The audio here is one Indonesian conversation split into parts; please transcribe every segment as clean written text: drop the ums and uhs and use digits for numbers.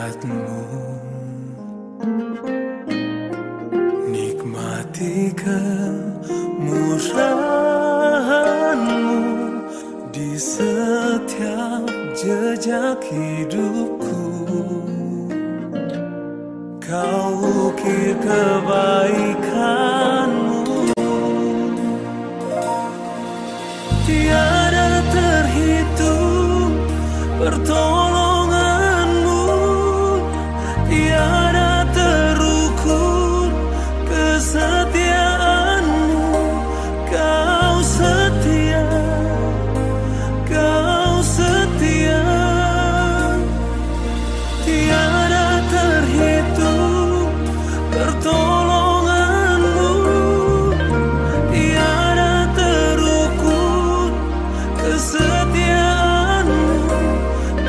hadiratmu, nikmati kemurahan-Mu di setiap jejak hidupku. Kau ukir kebaikan-Mu, tiada terhitung pertolongan-Mu, tiada terukur kesetiaan-Mu. Kau setia, Kau setia, tiada terhitung pertolongan-Mu, tiada terukur kesetiaan-Mu.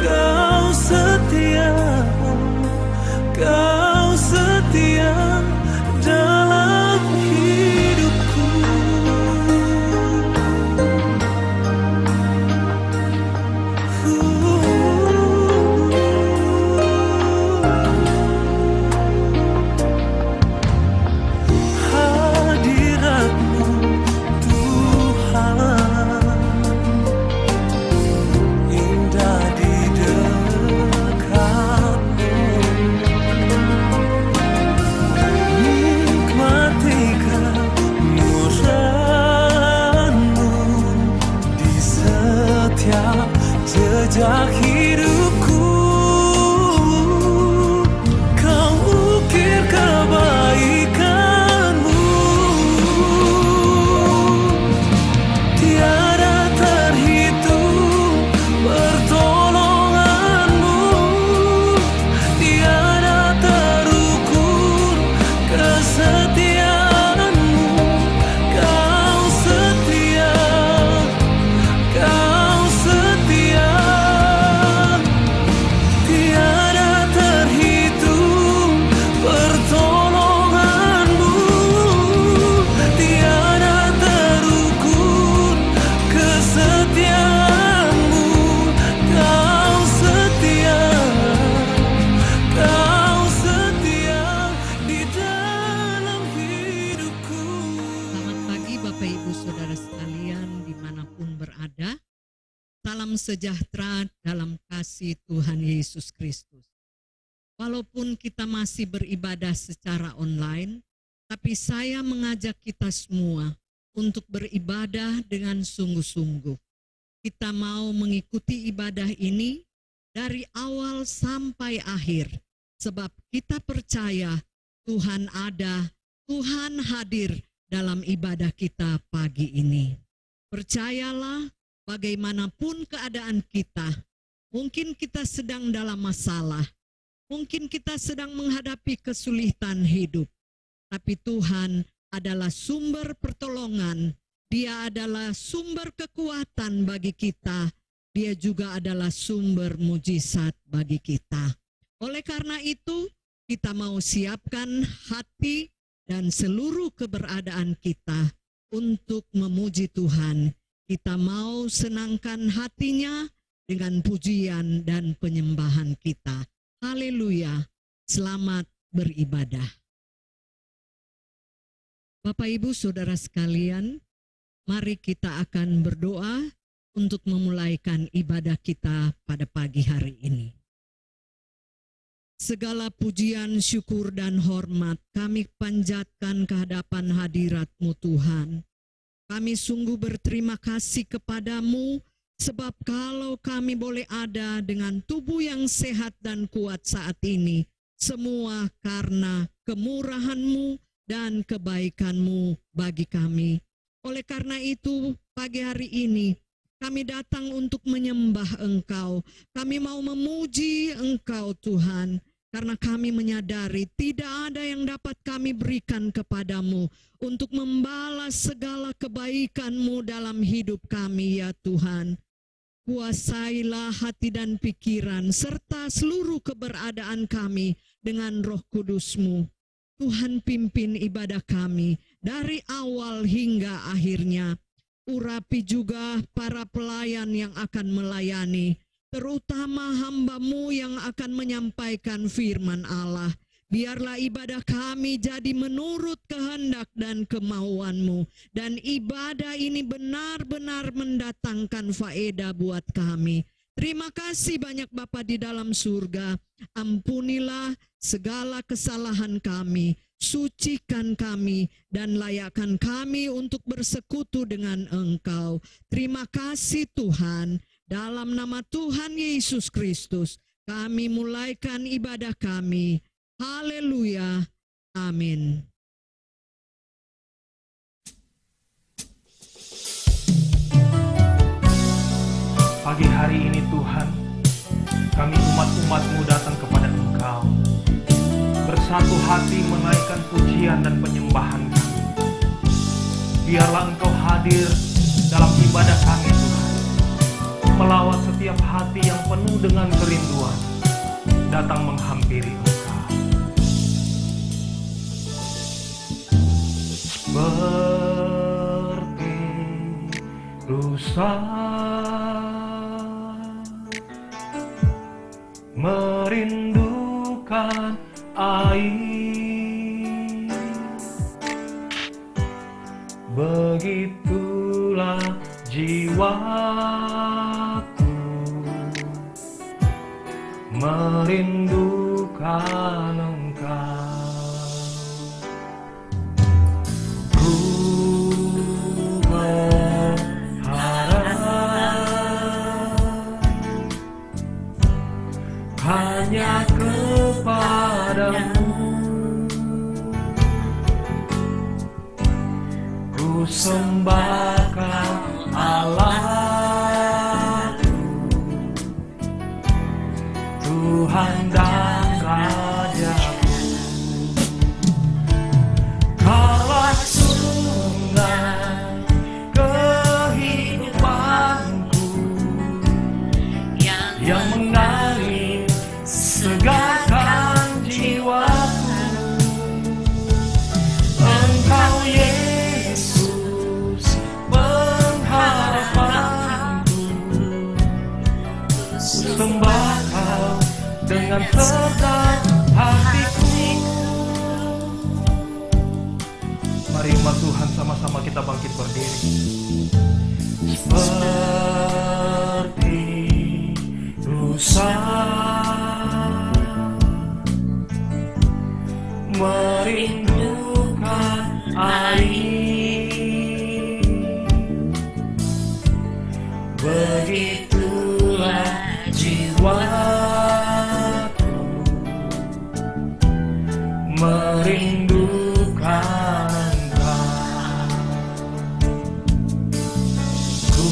Kau setia, Kau setia dalam hidupku. Hadirat-Mu Tuhan, indah di dekat-Mu. Nikmati kemurahan-Mu di setiap jejak hidupku. Kau ukir kebaikan-Mu, tiada terhitung pertolongan-Mu, tiada terukur kesetiaan-Mu. Kau setia, Kau setia, tiada terhitung pertolongan-Mu, tiada terukur kesetiaan-Mu. Kau setia, Kau setia di dalam hidupku. Selamat pagi Bapak Ibu Saudara sekalian dimanapun berada. Salam sejahtera dalam kasih Tuhan Yesus Kristus. Walaupun kita masih beribadah secara online, tapi saya mengajak kita semua untuk beribadah dengan sungguh-sungguh. Kita mau mengikuti ibadah ini dari awal sampai akhir, sebab kita percaya Tuhan ada, Tuhan hadir dalam ibadah kita pagi ini. Percayalah, bagaimanapun keadaan kita, mungkin kita sedang dalam masalah, mungkin kita sedang menghadapi kesulitan hidup, tapi Tuhan adalah sumber pertolongan, Dia adalah sumber kekuatan bagi kita, Dia juga adalah sumber mujizat bagi kita. Oleh karena itu, kita mau siapkan hati dan seluruh keberadaan kita untuk memuji Tuhan. Kita mau senangkan hatinya dengan pujian dan penyembahan kita. Haleluya, selamat beribadah. Bapak Ibu Saudara sekalian, mari kita akan berdoa untuk memulaikan ibadah kita pada pagi hari ini. Segala pujian, syukur, dan hormat kami panjatkan ke hadapan hadirat-Mu Tuhan. Kami sungguh berterima kasih kepadamu, sebab kalau kami boleh ada dengan tubuh yang sehat dan kuat saat ini, semua karena kemurahan-Mu dan kebaikan-Mu bagi kami. Oleh karena itu, pagi hari ini, kami datang untuk menyembah Engkau. Kami mau memuji Engkau Tuhan, karena kami menyadari tidak ada yang dapat kami berikan kepadamu untuk membalas segala kebaikan-Mu dalam hidup kami ya Tuhan. Kuasailah hati dan pikiran serta seluruh keberadaan kami dengan Roh Kudus-Mu. Tuhan pimpin ibadah kami dari awal hingga akhirnya. Urapi juga para pelayan yang akan melayani. terutama hamba-Mu yang akan menyampaikan firman Allah. Biarlah ibadah kami jadi menurut kehendak dan kemauan-Mu. Dan ibadah ini benar-benar mendatangkan faedah buat kami. Terima kasih banyak Bapa di dalam surga. Ampunilah segala kesalahan kami. Sucikan kami dan layakkan kami untuk bersekutu dengan Engkau. Terima kasih Tuhan. Dalam nama Tuhan Yesus Kristus kami mulaikan ibadah kami. Haleluya. Amin. Pagi hari ini Tuhan, kami umat-umat-Mu datang kepada Engkau, bersatu hati menaikkan pujian dan penyembahan kami. Biarlah Engkau hadir dalam ibadah kami Tuhan, melawat setiap hati yang penuh dengan kerinduan, datang menghampiri Engkau. Seperti rusa merindukan air, begitulah jiwaku merindukan Engkau. Hanya kepadamu ku sembahkan Allahku, Tuhan dan Rajaku. Kaulah sungai kehidupanku yang mengalir segarkan jiwaku. Engkau Yesus pengharapanku, sembah Kau dengan segenap hatiku. Mari umat Tuhan sama-sama kita bangkit berdiri. Seperti rusa merindukan air, begitulah jiwaku merindukan Engkau. Ku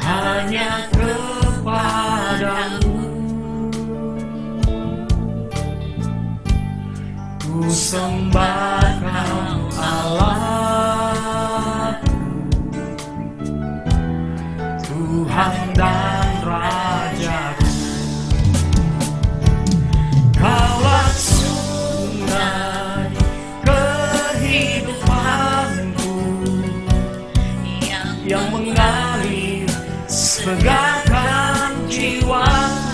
hanya kepadamu ku sembahkan Allahku, Tuhan dan Rajaku. Kaulah sungai kehidupanku yang mengalir segarkan jiwaku.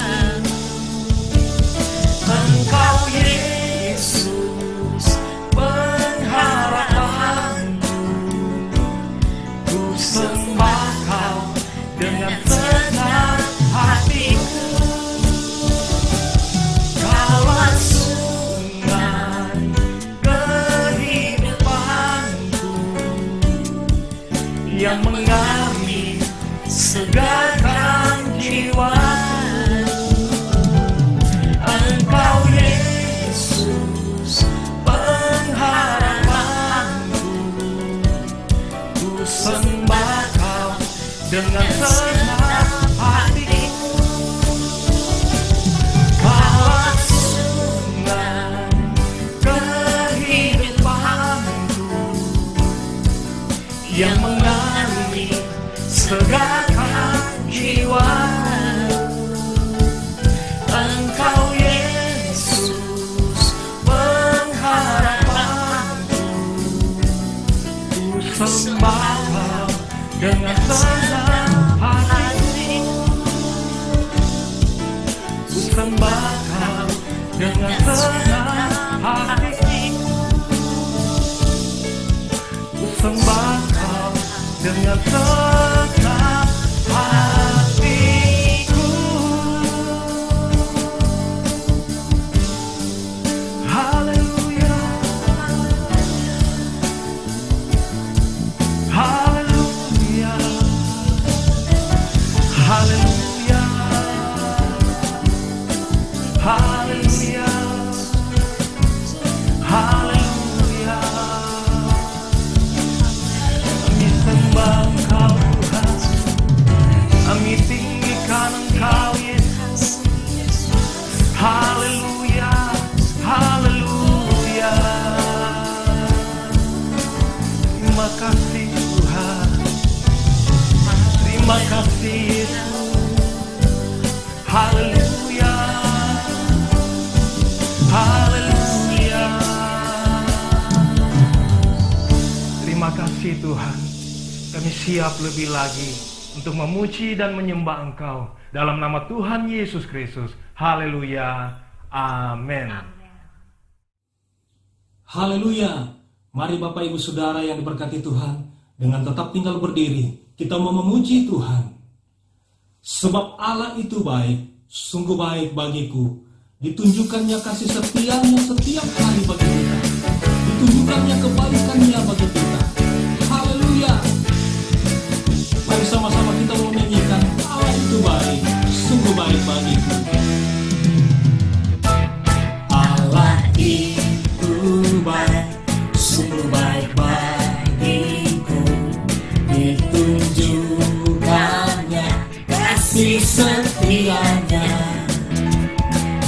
Engkau Yesus pengharapanku, ku sembah Kau dengan segenap hatiku. Kaulah sungai kehidupanku yang mengalir segarkan jiwaku. Engkau Yesus pengharapanku, ku sembah Kau dengan segenap hatiku. Kaulah sungai kehidupanku yang mengalir segarkan jiwaku. Engkau Yesus pengharapanku, dengan senang hati. Ku sembah Kau dengan senang hati. Ku sembah Kau dengan senang hatiku. Haleluya, haleluya, haleluya, haleluya, haleluya. Kami sembah Engkau Tuhan, kami tinggikan Engkau Yesus. Haleluya, haleluya. Terima kasih Tuhan, terima kasih Yesus. Haleluya, haleluya. Terima kasih Tuhan, kami siap lebih lagi untuk memuji dan menyembah Engkau dalam nama Tuhan Yesus Kristus. Haleluya, amin. Haleluya. Mari Bapak Ibu Saudara yang diberkati Tuhan, dengan tetap tinggal berdiri, kita mau memuji Tuhan. Sebab Allah itu baik, sungguh baik bagiku. Ditunjukkannya kasih setianya setiap hari bagi kita. Ditunjukkannya kebaikannya bagi kita. Haleluya. Mari sama-sama kita mau menyanyikan, Allah itu baik, sungguh baik bagiku. Allah itu baik, sungguh baik bagiku. Ditunjukkannya kasih setianya,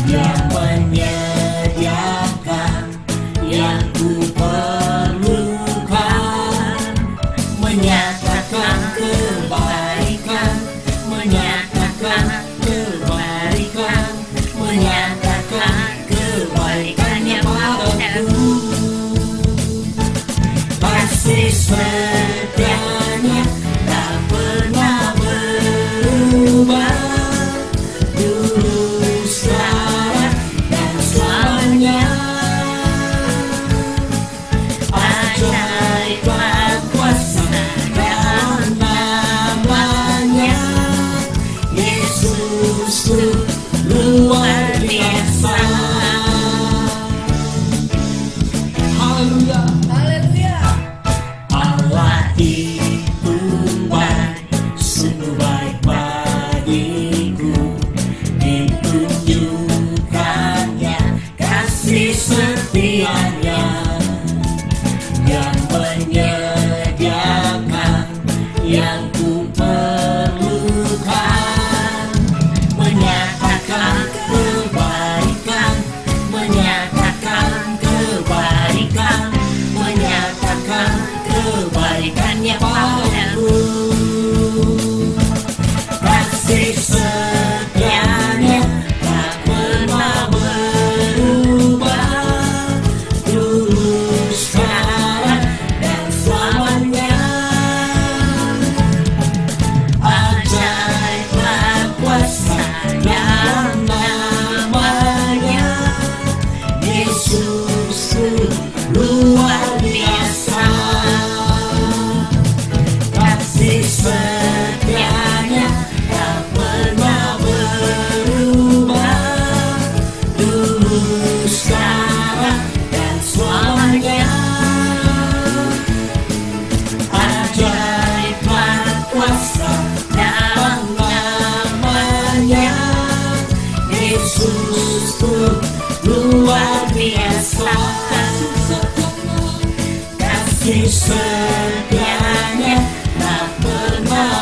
Dia menyediakan yang ku perlukan, menyatakan kebaikan, menyatakan kebaikan, menyatakan kebaikannya padaku. Kasih setianya tak pernah berubah, dulu, sekarang, dan selamanya. Ajaib kuasa dalam namanya, Yesus luar biasa. Haleluya. Allah itu baik, sungguh baik bagiku. Ditunjukkannya kasih setianya, yang menyediakan yang ku perlukan, menyatakan kebaikan, menyatakan kebaikan, menyatakan kebaikannya padaku. Kasih setianya tak pernah berubah, dulu, sekarang, dan selamanya. Ajaiblah kuasa dalam namanya, Yesus luar biasa. Kasih setianya tak pernah berubah, dulu, sekarang, dan selamanya. Ajaiblah kuasa dalam namanya, Yesus luar biasa. Kasih setianya tak pernah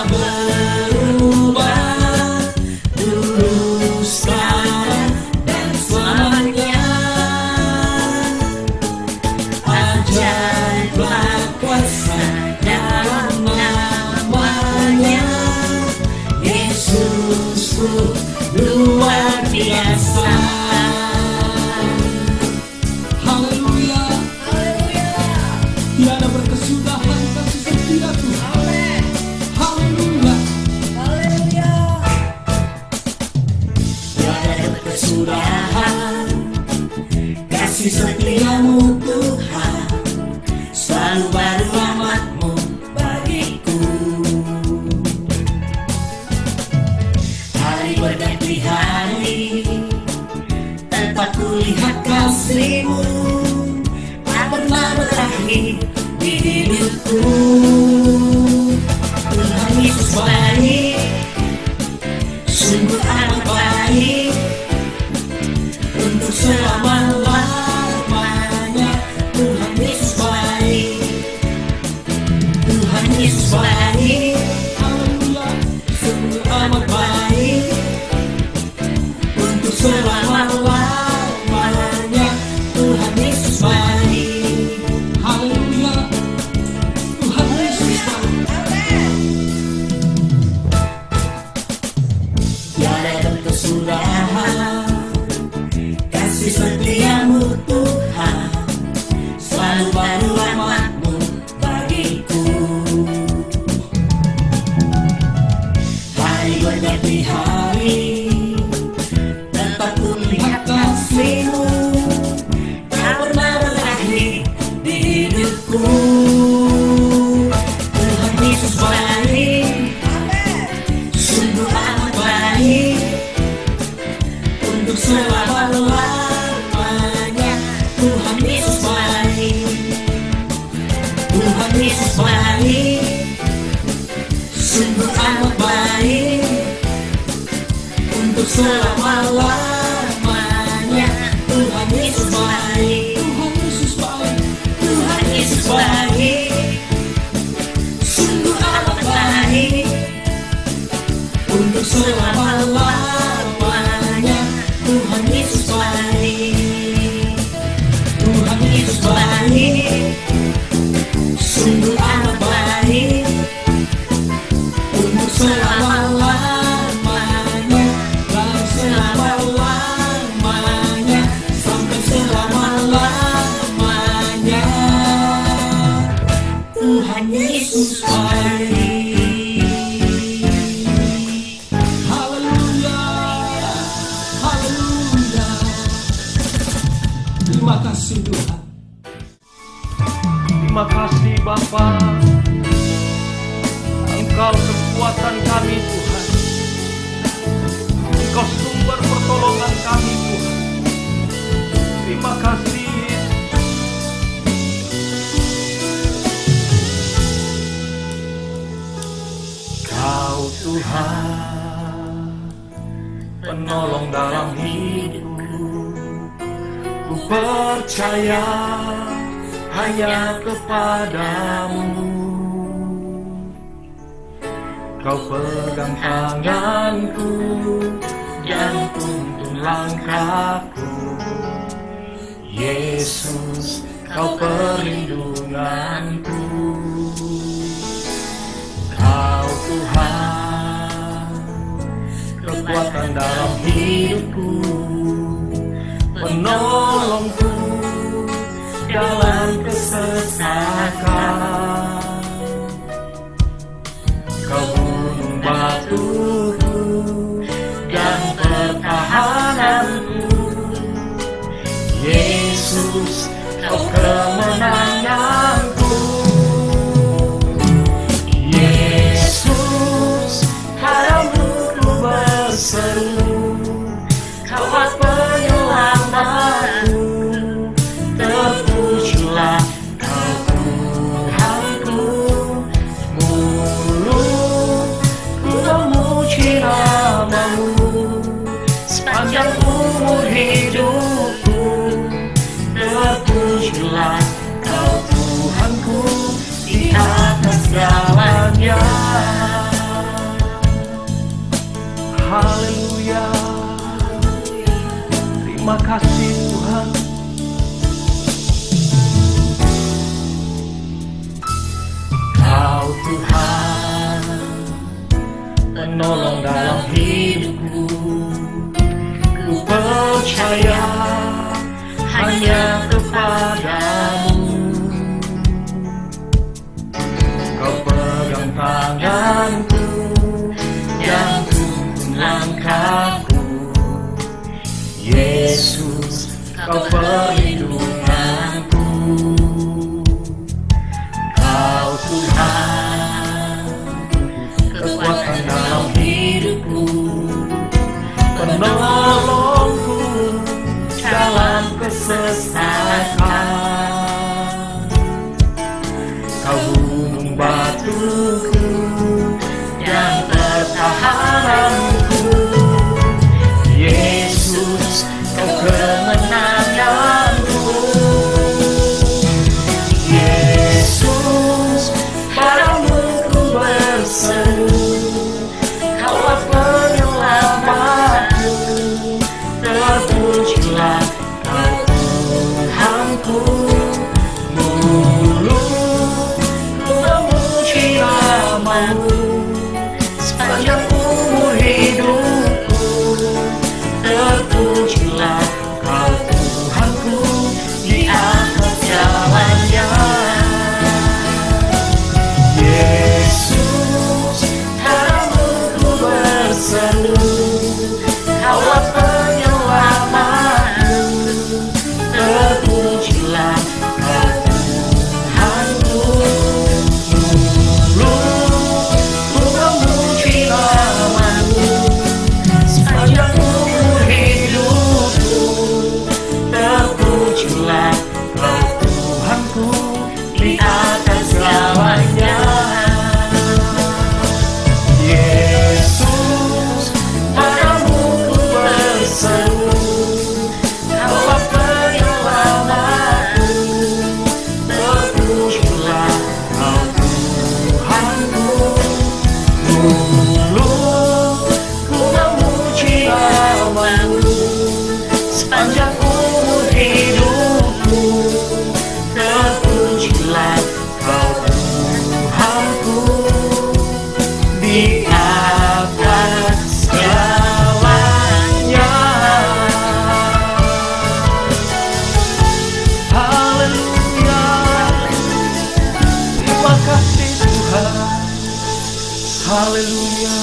setiamu Tuhan, selalu baru rahmat-Mu bagiku. Hari berganti hari, tanpa kulihat kasih-Mu, tak pernah berakhir di hidupku. Tuhan Yesus baik, sungguh amat baik, untuk selama-lamanya. Tuhan Yesus baik, Tuhan Yesus baik, haleluya, sungguh amat baik, untuk selama-lamanya. Tuhan Yesus baik, haleluya, Tuhan Yesus baik. Tiada berkesudahan kasih setiamu Tuhan, selalu baru rahmat-Mu bagiku. Hari berganti hari, tetap kulihat kasih-Mu, tak pernah berakhir di hidupku. Tuhan Yesus baik, sungguh amat baik, untuk selama-lamanya. Tuhan Yesus baik, Tuhan Yesus baik, sungguh amat baik, untuk selama-lamanya. Tuhan Yesus baik, Tuhan Yesus baik, Tuhan Yesus baik, sungguh amat baik, untuk selama-lamanya. Tuhan Yesus baik, Tuhan Yesus baik, sungguh amat baik, untuk selama-lamanya, dan selama-lamanya, sampai selama-lamanya. Tuhan Yesus baik. Haleluya, haleluya. Terima kasih Tuhan. Terima kasih Bapa, Engkau kekuatan kami Tuhan, Engkau sumber pertolongan kami Tuhan. Terima kasih Yesus. Kau Tuhan, penolong dalam hidupku. Ku percaya hanya kepadamu. Kau pegang tanganku dan tuntun langkahku. Yesus, Kau perlindunganku. Kau Tuhan, kekuatan dalam hidupku, penolongku dalam kesesakan. Kau gunung batuku dan pertahananku. Yesus, Kau kemenanganku. Yesus, padamu ku berseru. Kau penyelamatku. Terpujilah Kau Tuhanku. Mulutku memuji nama-Mu sepanjang umur hidupku. Terpujilah Kau Tuhanku di atas segalanya. Haleluya. Terima kasih Tuhan. Kau Tuhan, penolong dalam hidupku. Ku percaya hanya kepadamu. Kau pegang tanganku dan tuntun langkahku. Yesus, Kau perlindungan. sepanjang umur hidupku. Terpujilah Kau Tuhanku di atas jalannya. Yesus, padamu ku berseru, Kaulah penyelamatku. Terpujilah Kau Tuhanku. Dulu ku memuji nama-Mu sepanjang umur hidupku. Terpujilah Kau Tuhanku di atas segalanya. Yesus, padamu ku berseru, Kaulah penyelamatku. Terpujilah Kau Tuhanku. Dulu ku memuji nama-Mu sepanjang umur hidupku. Terpujilah Kau Tuhanku di atas segalanya. Haleluya, terima kasih Tuhan. Haleluya.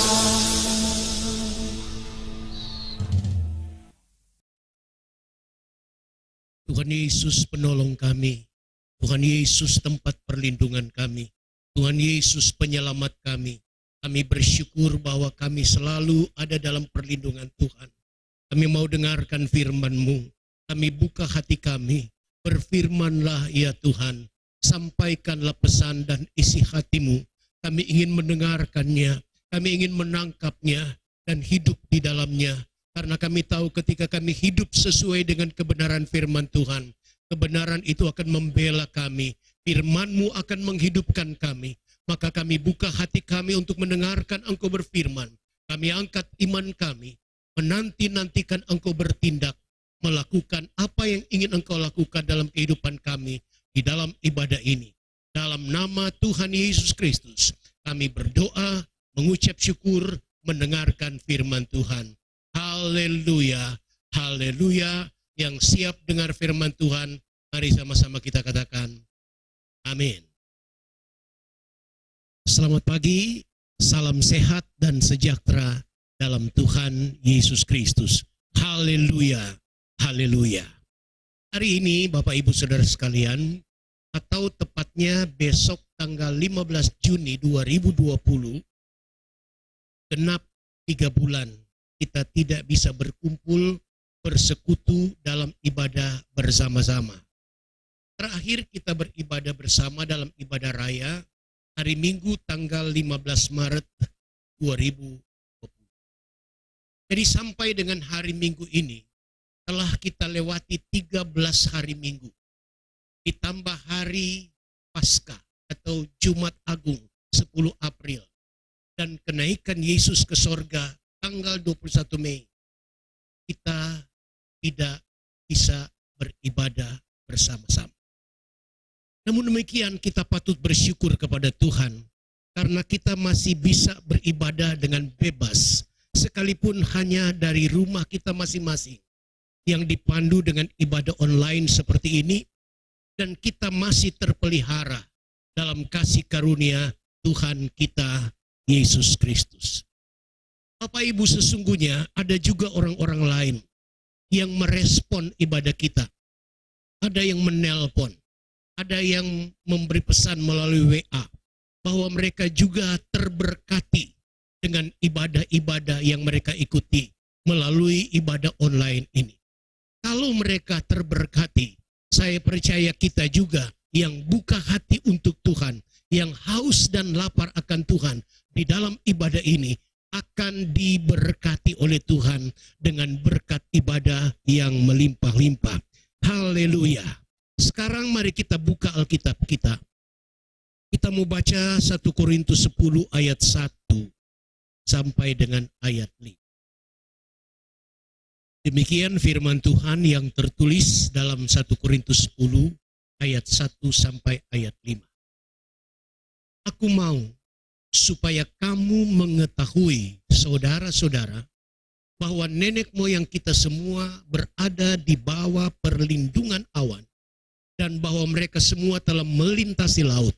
Tuhan Yesus penolong kami, Tuhan Yesus tempat perlindungan kami, Tuhan Yesus penyelamat kami. Kami bersyukur bahwa kami selalu ada dalam perlindungan Tuhan. Kami mau dengarkan firman-Mu, kami buka hati kami, berfirmanlah ya Tuhan, sampaikanlah pesan dan isi hati-Mu. Kami ingin mendengarkannya, kami ingin menangkapnya dan hidup di dalamnya. Karena kami tahu ketika kami hidup sesuai dengan kebenaran firman Tuhan, kebenaran itu akan membela kami, firman-Mu akan menghidupkan kami. Maka kami buka hati kami untuk mendengarkan Engkau berfirman. Kami angkat iman kami, menanti-nantikan Engkau bertindak, melakukan apa yang ingin Engkau lakukan dalam kehidupan kami, di dalam ibadah ini. Dalam nama Tuhan Yesus Kristus, kami berdoa, mengucap syukur, mendengarkan firman Tuhan. Haleluya, haleluya. Yang siap dengar firman Tuhan, mari sama-sama kita katakan, amin. Selamat pagi, salam sehat dan sejahtera dalam Tuhan Yesus Kristus. Haleluya, haleluya. Hari ini Bapak Ibu Saudara sekalian, atau tepatnya besok tanggal 15 Juni 2020, genap 3 bulan kita tidak bisa berkumpul, bersekutu dalam ibadah bersama-sama. Terakhir kita beribadah bersama dalam ibadah raya hari Minggu tanggal 15 Maret 2020. Jadi sampai dengan hari Minggu ini telah kita lewati 13 hari Minggu. Ditambah hari Paskah atau Jumat Agung 10 April. Dan kenaikan Yesus ke sorga tanggal 21 Mei. Kita tidak bisa beribadah bersama-sama. Namun demikian kita patut bersyukur kepada Tuhan karena kita masih bisa beribadah dengan bebas sekalipun hanya dari rumah kita masing-masing yang dipandu dengan ibadah online seperti ini, dan kita masih terpelihara dalam kasih karunia Tuhan kita Yesus Kristus. Bapak Ibu, sesungguhnya ada juga orang-orang lain yang merespon ibadah kita. Ada yang menelpon, ada yang memberi pesan melalui WA bahwa mereka juga terberkati dengan ibadah-ibadah yang mereka ikuti melalui ibadah online ini. Kalau mereka terberkati, saya percaya kita juga yang buka hati untuk Tuhan, yang haus dan lapar akan Tuhan di dalam ibadah ini akan diberkati oleh Tuhan dengan berkat ibadah yang melimpah-limpah. Haleluya. Sekarang mari kita buka Alkitab kita. Kita mau baca 1 Korintus 10 ayat 1 sampai dengan ayat 5. Demikian firman Tuhan yang tertulis dalam 1 Korintus 10 ayat 1 sampai ayat 5. Aku mau supaya kamu mengetahui, saudara-saudara, bahwa nenek moyang kita semua berada di bawah perlindungan awan, dan bahwa mereka semua telah melintasi laut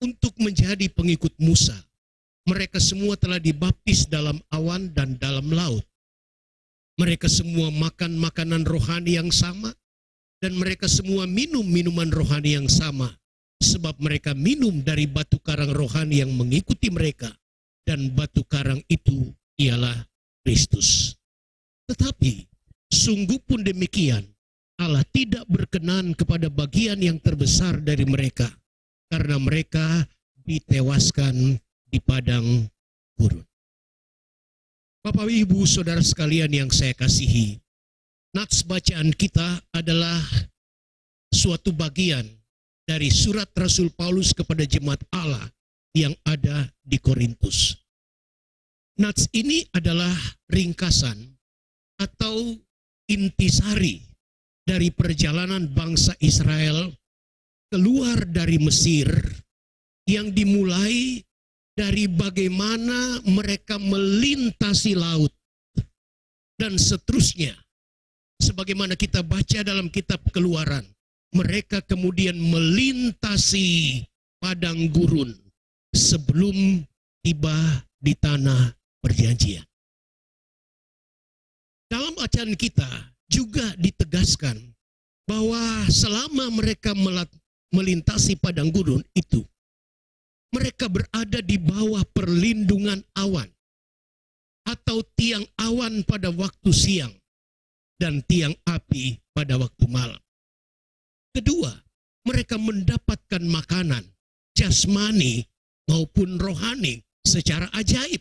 untuk menjadi pengikut Musa. Mereka semua telah dibaptis dalam awan dan dalam laut. Mereka semua makan makanan rohani yang sama, dan mereka semua minum minuman rohani yang sama, sebab mereka minum dari batu karang rohani yang mengikuti mereka, dan batu karang itu ialah Kristus. Tetapi sungguh pun demikian, Allah tidak berkenan kepada bagian yang terbesar dari mereka, karena mereka ditewaskan di padang gurun. Bapak Ibu Saudara sekalian yang saya kasihi, nats bacaan kita adalah suatu bagian dari surat Rasul Paulus kepada jemaat Allah yang ada di Korintus. Nats ini adalah ringkasan atau intisari dari perjalanan bangsa Israel keluar dari Mesir yang dimulai dari bagaimana mereka melintasi laut dan seterusnya. Sebagaimana kita baca dalam kitab Keluaran, mereka kemudian melintasi padang gurun sebelum tiba di tanah perjanjian. Dalam bacaan kita juga ditegaskan bahwa selama mereka melintasi padang gurun itu, mereka berada di bawah perlindungan awan atau tiang awan pada waktu siang dan tiang api pada waktu malam. Kedua, mereka mendapatkan makanan jasmani maupun rohani secara ajaib.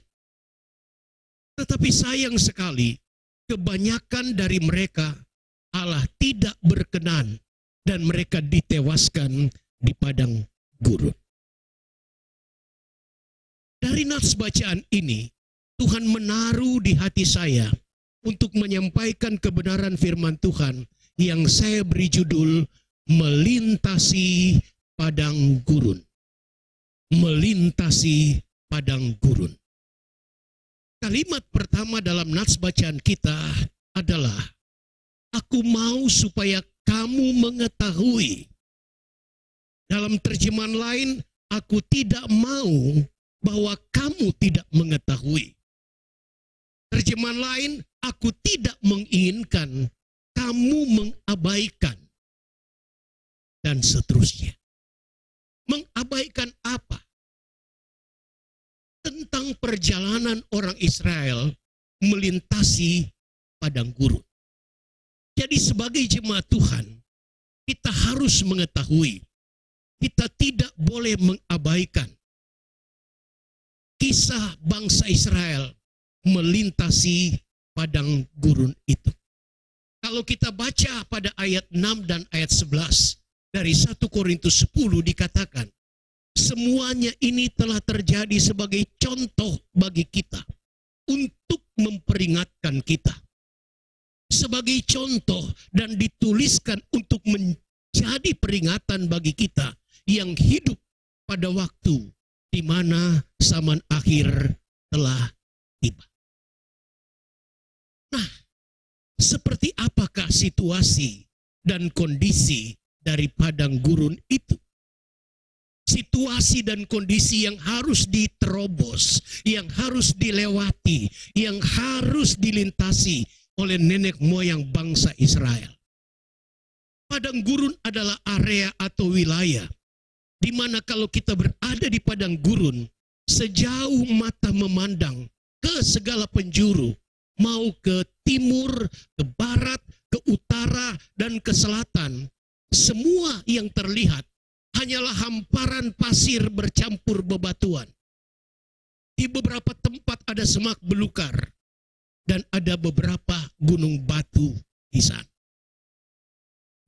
Tetapi sayang sekali, kebanyakan dari mereka Allah tidak berkenan dan mereka ditewaskan di padang gurun. Dari nats bacaan ini, Tuhan menaruh di hati saya untuk menyampaikan kebenaran firman Tuhan yang saya beri judul Melintasi Padang Gurun. Melintasi padang gurun. Kalimat pertama dalam nats bacaan kita adalah, aku mau supaya kamu mengetahui. Dalam terjemahan lain, aku tidak mau bahwa kamu tidak mengetahui. Terjemahan lain, aku tidak menginginkan kamu mengabaikan. Dan seterusnya. Mengabaikan apa? Tentang perjalanan orang Israel melintasi padang gurun. Jadi sebagai jemaat Tuhan, kita harus mengetahui, kita tidak boleh mengabaikan kisah bangsa Israel melintasi padang gurun itu. Kalau kita baca pada ayat 6 dan ayat 11 dari 1 Korintus 10 dikatakan, semuanya ini telah terjadi sebagai contoh bagi kita untuk memperingatkan kita. Sebagai contoh dan dituliskan untuk menjadi peringatan bagi kita yang hidup pada waktu di mana zaman akhir telah tiba. Nah, seperti apakah situasi dan kondisi dari padang gurun itu? Situasi dan kondisi yang harus diterobos, yang harus dilewati, yang harus dilintasi oleh nenek moyang bangsa Israel. Padang gurun adalah area atau wilayah di mana kalau kita berada di padang gurun, sejauh mata memandang ke segala penjuru, mau ke timur, ke barat, ke utara, dan ke selatan, semua yang terlihat hanyalah hamparan pasir bercampur bebatuan. Di beberapa tempat ada semak belukar, dan ada beberapa gunung batu di sana.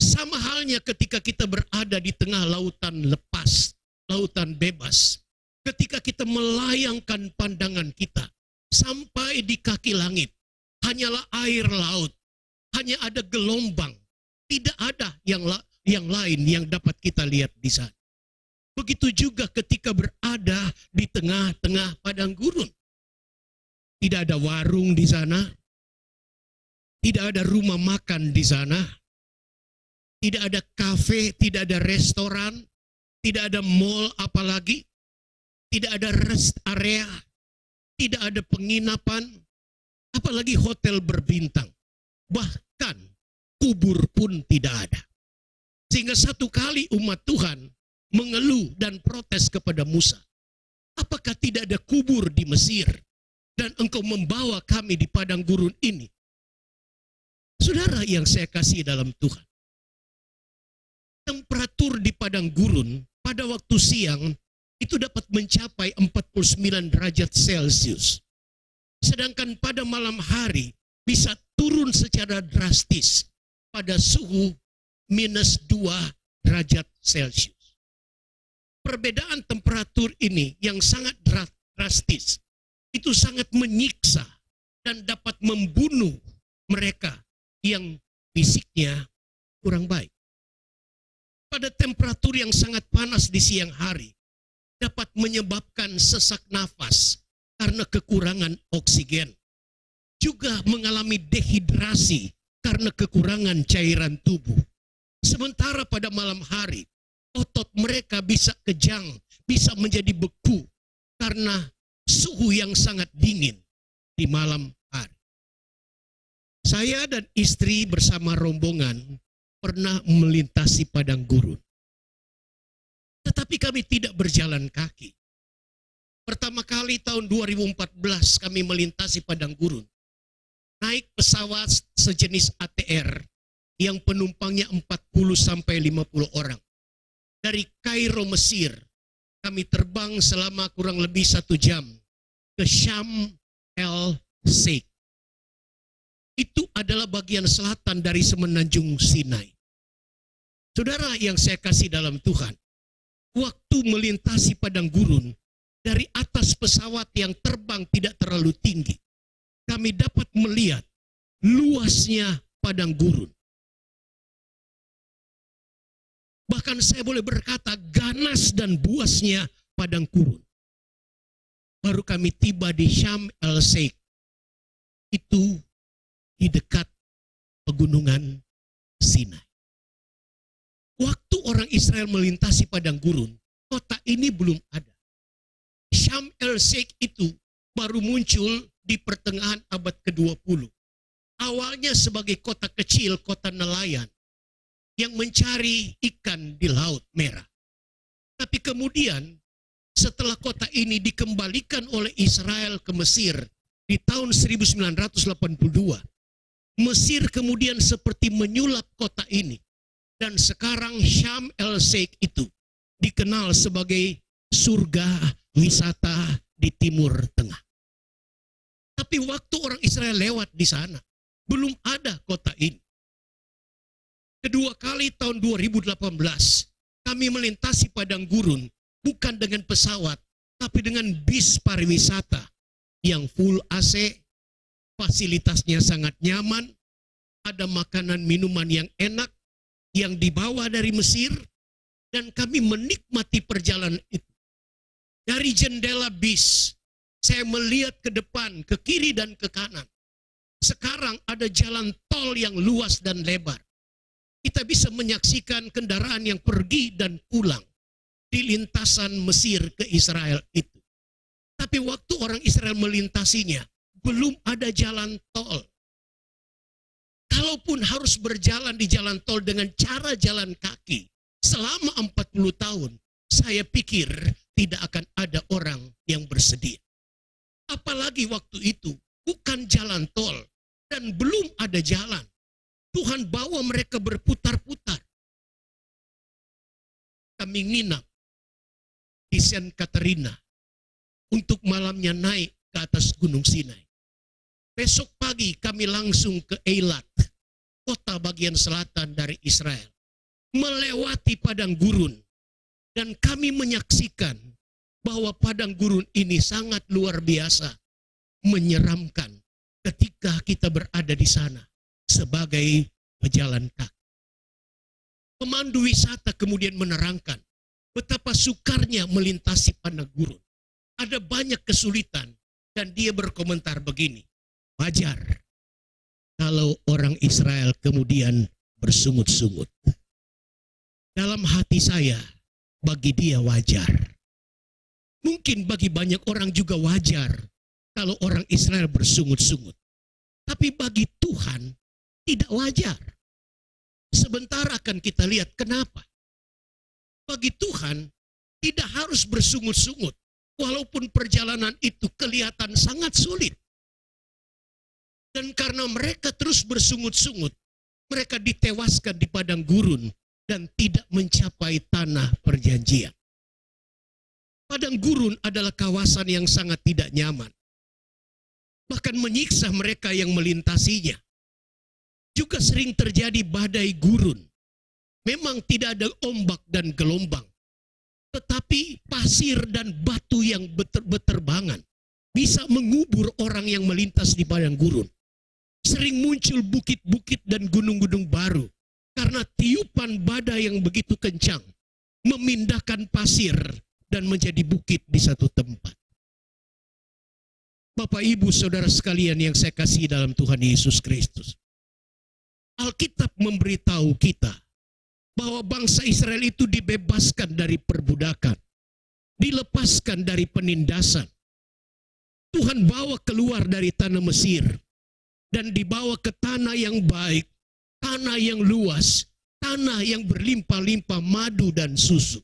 Sama halnya ketika kita berada di tengah lautan lepas, lautan bebas. Ketika kita melayangkan pandangan kita sampai di kaki langit, hanyalah air laut, hanya ada gelombang, tidak ada yang lain yang dapat kita lihat di sana. Begitu juga ketika berada di tengah-tengah padang gurun. Tidak ada warung di sana, tidak ada rumah makan di sana, tidak ada kafe, tidak ada restoran, tidak ada mall apalagi, tidak ada rest area, tidak ada penginapan, apalagi hotel berbintang. Bahkan kubur pun tidak ada. Sehingga satu kali umat Tuhan mengeluh dan protes kepada Musa. Apakah tidak ada kubur di Mesir? Dan engkau membawa kami di padang gurun ini. Saudara yang saya kasih dalam Tuhan. Temperatur di padang gurun pada waktu siang itu dapat mencapai 49 derajat Celcius. Sedangkan pada malam hari bisa turun secara drastis pada suhu minus 2 derajat Celcius. Perbedaan temperatur ini yang sangat drastis itu sangat menyiksa dan dapat membunuh mereka yang fisiknya kurang baik. Pada temperatur yang sangat panas di siang hari dapat menyebabkan sesak nafas karena kekurangan oksigen. Juga mengalami dehidrasi karena kekurangan cairan tubuh. Sementara pada malam hari, otot mereka bisa kejang, bisa menjadi beku karena suhu yang sangat dingin di malam hari. Saya dan istri bersama rombongan pernah melintasi padang gurun. Tetapi kami tidak berjalan kaki. Pertama kali tahun 2014 kami melintasi padang gurun. Naik pesawat sejenis ATR yang penumpangnya 40 sampai 50 orang. Dari Kairo, Mesir, kami terbang selama kurang lebih 1 jam ke Syam El Sheikh. Itu adalah bagian selatan dari semenanjung Sinai. Saudara yang saya kasih dalam Tuhan, waktu melintasi padang gurun, dari atas pesawat yang terbang tidak terlalu tinggi, kami dapat melihat luasnya padang gurun. Bahkan saya boleh berkata ganas dan buasnya padang gurun. Baru kami tiba di Syam El Sheikh. Itu di dekat pegunungan Sinai. Waktu orang Israel melintasi padang gurun, kota ini belum ada. Syam El Sheikh itu baru muncul di pertengahan abad ke-20. Awalnya sebagai kota kecil, kota nelayan yang mencari ikan di Laut Merah. Tapi kemudian setelah kota ini dikembalikan oleh Israel ke Mesir di tahun 1982, Mesir kemudian seperti menyulap kota ini. Dan sekarang Syam El Sheikh itu dikenal sebagai surga wisata di Timur Tengah. Tapi waktu orang Israel lewat di sana, belum ada kota ini. Kedua kali tahun 2018, kami melintasi padang gurun, bukan dengan pesawat, tapi dengan bis pariwisata yang full AC, fasilitasnya sangat nyaman, ada makanan minuman yang enak, yang dibawa dari Mesir, dan kami menikmati perjalanan itu. Dari jendela bis, saya melihat ke depan, ke kiri dan ke kanan. Sekarang ada jalan tol yang luas dan lebar. Kita bisa menyaksikan kendaraan yang pergi dan pulang di lintasan Mesir ke Israel itu. Tapi waktu orang Israel melintasinya, belum ada jalan tol. Kalaupun harus berjalan di jalan tol dengan cara jalan kaki selama 40 tahun, saya pikir tidak akan ada orang yang bersedia. Apalagi waktu itu bukan jalan tol dan belum ada jalan. Tuhan bawa mereka berputar-putar. Kami nginap di Saint Katerina untuk malamnya naik ke atas Gunung Sinai. Besok pagi kami langsung ke Eilat, kota bagian selatan dari Israel. Melewati padang gurun. Dan kami menyaksikan bahwa padang gurun ini sangat luar biasa. Menyeramkan ketika kita berada di sana sebagai pejalan kaki. Pemandu wisata kemudian menerangkan betapa sukarnya melintasi padang gurun. Ada banyak kesulitan dan dia berkomentar begini, wajar kalau orang Israel kemudian bersungut-sungut. Dalam hati saya, bagi dia wajar. Mungkin bagi banyak orang juga wajar kalau orang Israel bersungut-sungut. Tapi bagi Tuhan tidak wajar. Sebentar akan kita lihat kenapa. Bagi Tuhan tidak harus bersungut-sungut. Walaupun perjalanan itu kelihatan sangat sulit. Dan karena mereka terus bersungut-sungut, mereka ditewaskan di padang gurun dan tidak mencapai tanah perjanjian. Padang gurun adalah kawasan yang sangat tidak nyaman. Bahkan menyiksa mereka yang melintasinya. Juga sering terjadi badai gurun. Memang tidak ada ombak dan gelombang. Tetapi pasir dan batu yang berterbangan bisa mengubur orang yang melintas di padang gurun. Sering muncul bukit-bukit dan gunung-gunung baru. Karena tiupan badai yang begitu kencang. Memindahkan pasir dan menjadi bukit di satu tempat. Bapak, Ibu, Saudara sekalian yang saya kasih dalam Tuhan Yesus Kristus. Alkitab memberitahu kita bahwa bangsa Israel itu dibebaskan dari perbudakan. Dilepaskan dari penindasan. Tuhan bawa keluar dari tanah Mesir. Dan dibawa ke tanah yang baik. Tanah yang luas. Tanah yang berlimpah-limpah madu dan susu.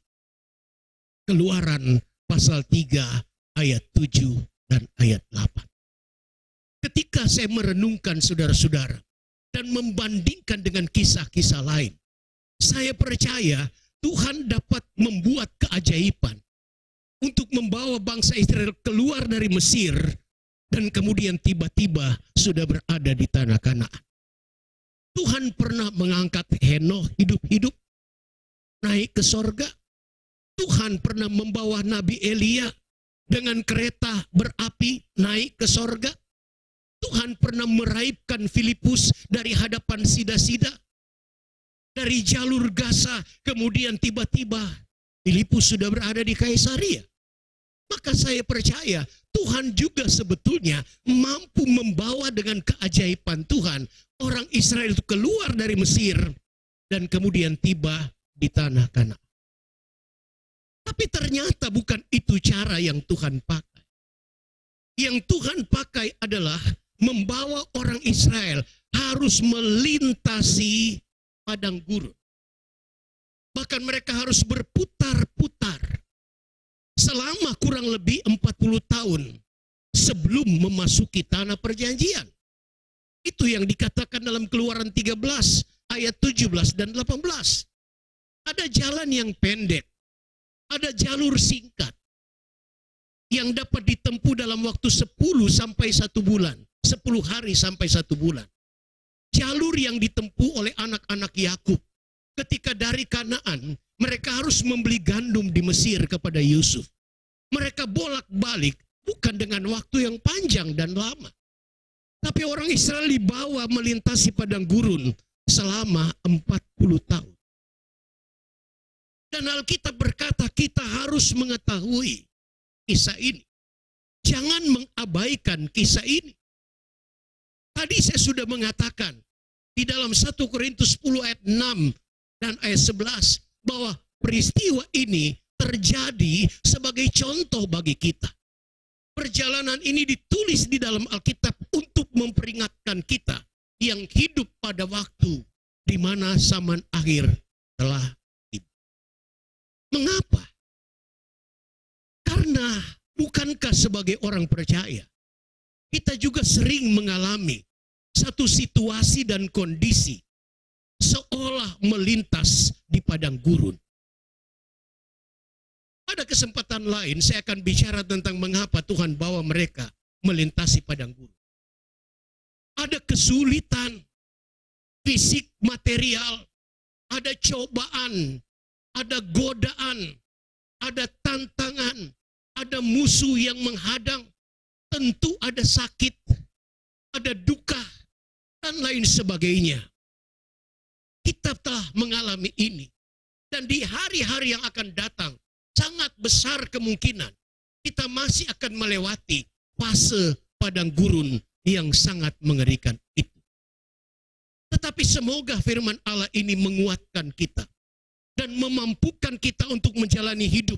Keluaran pasal 3 ayat 7 dan ayat 8. Ketika saya merenungkan saudara-saudara dan membandingkan dengan kisah-kisah lain, saya percaya Tuhan dapat membuat keajaiban untuk membawa bangsa Israel keluar dari Mesir dan kemudian tiba-tiba sudah berada di tanah Kanaan. Tuhan pernah mengangkat Henokh hidup-hidup naik ke sorga. Tuhan pernah membawa Nabi Elia dengan kereta berapi naik ke sorga. Tuhan pernah meraibkan Filipus dari hadapan sida-sida. Dari jalur Gaza, kemudian tiba-tiba Filipus sudah berada di Kaisaria. Maka saya percaya Tuhan juga sebetulnya mampu membawa dengan keajaiban Tuhan orang Israel itu keluar dari Mesir dan kemudian tiba di tanah Kanaan. Tapi ternyata bukan itu cara yang Tuhan pakai. Yang Tuhan pakai adalah membawa orang Israel harus melintasi padang gurun. Bahkan mereka harus berputar-putar selama kurang lebih 40 tahun sebelum memasuki tanah perjanjian. Itu yang dikatakan dalam Keluaran 13 ayat 17 dan 18. Ada jalan yang pendek. Ada jalur singkat yang dapat ditempuh dalam waktu 10 sampai 1 bulan. 10 hari sampai 1 bulan. Jalur yang ditempuh oleh anak-anak Yakub. Ketika dari Kanaan, mereka harus membeli gandum di Mesir kepada Yusuf. Mereka bolak-balik bukan dengan waktu yang panjang dan lama. Tapi orang Israel dibawa melintasi padang gurun selama 40 tahun. Dan Alkitab berkata kita harus mengetahui kisah ini. Jangan mengabaikan kisah ini. Tadi saya sudah mengatakan di dalam 1 Korintus 10 ayat 6 dan ayat 11 bahwa peristiwa ini terjadi sebagai contoh bagi kita. Perjalanan ini ditulis di dalam Alkitab untuk memperingatkan kita yang hidup pada waktu di mana zaman akhir telah tiba. Mengapa? Karena bukankah sebagai orang percaya, kita juga sering mengalami satu situasi dan kondisi seolah melintas di padang gurun. Pada kesempatan lain saya akan bicara tentang mengapa Tuhan bawa mereka melintasi padang gurun. Ada kesulitan fisik material, ada cobaan, ada godaan, ada tantangan, ada musuh yang menghadang, tentu ada sakit, ada duka, dan lain sebagainya. Kita telah mengalami ini. Dan di hari-hari yang akan datang, sangat besar kemungkinan kita masih akan melewati fase padang gurun yang sangat mengerikan itu. Tetapi semoga firman Allah ini menguatkan kita dan memampukan kita untuk menjalani hidup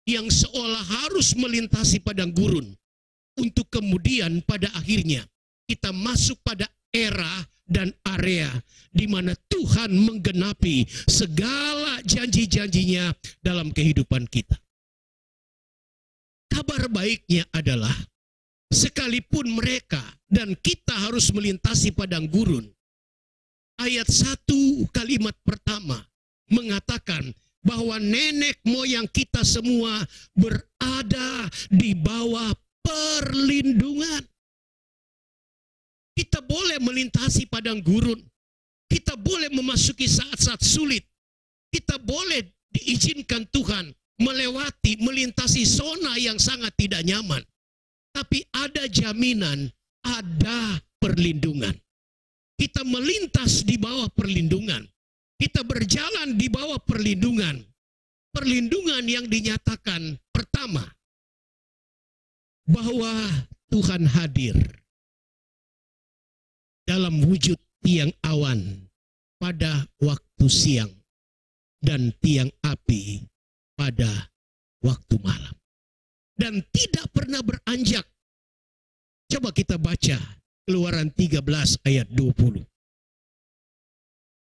yang seolah harus melintasi padang gurun, untuk kemudian pada akhirnya kita masuk pada era dan area di mana Tuhan menggenapi segala janji-janjinya dalam kehidupan kita. Kabar baiknya adalah sekalipun mereka dan kita harus melintasi padang gurun, ayat 1 kalimat pertama mengatakan bahwa nenek moyang kita semua berada di bawah perlindungan. Kita boleh melintasi padang gurun. Kita boleh memasuki saat-saat sulit. Kita boleh diizinkan Tuhan melintasi zona yang sangat tidak nyaman. Tapi ada jaminan, ada perlindungan. Kita melintas di bawah perlindungan. Kita berjalan di bawah perlindungan. Perlindungan yang dinyatakan pertama, bahwa Tuhan hadir dalam wujud tiang awan pada waktu siang dan tiang api pada waktu malam. Dan tidak pernah beranjak. Coba kita baca Keluaran 13 ayat 20.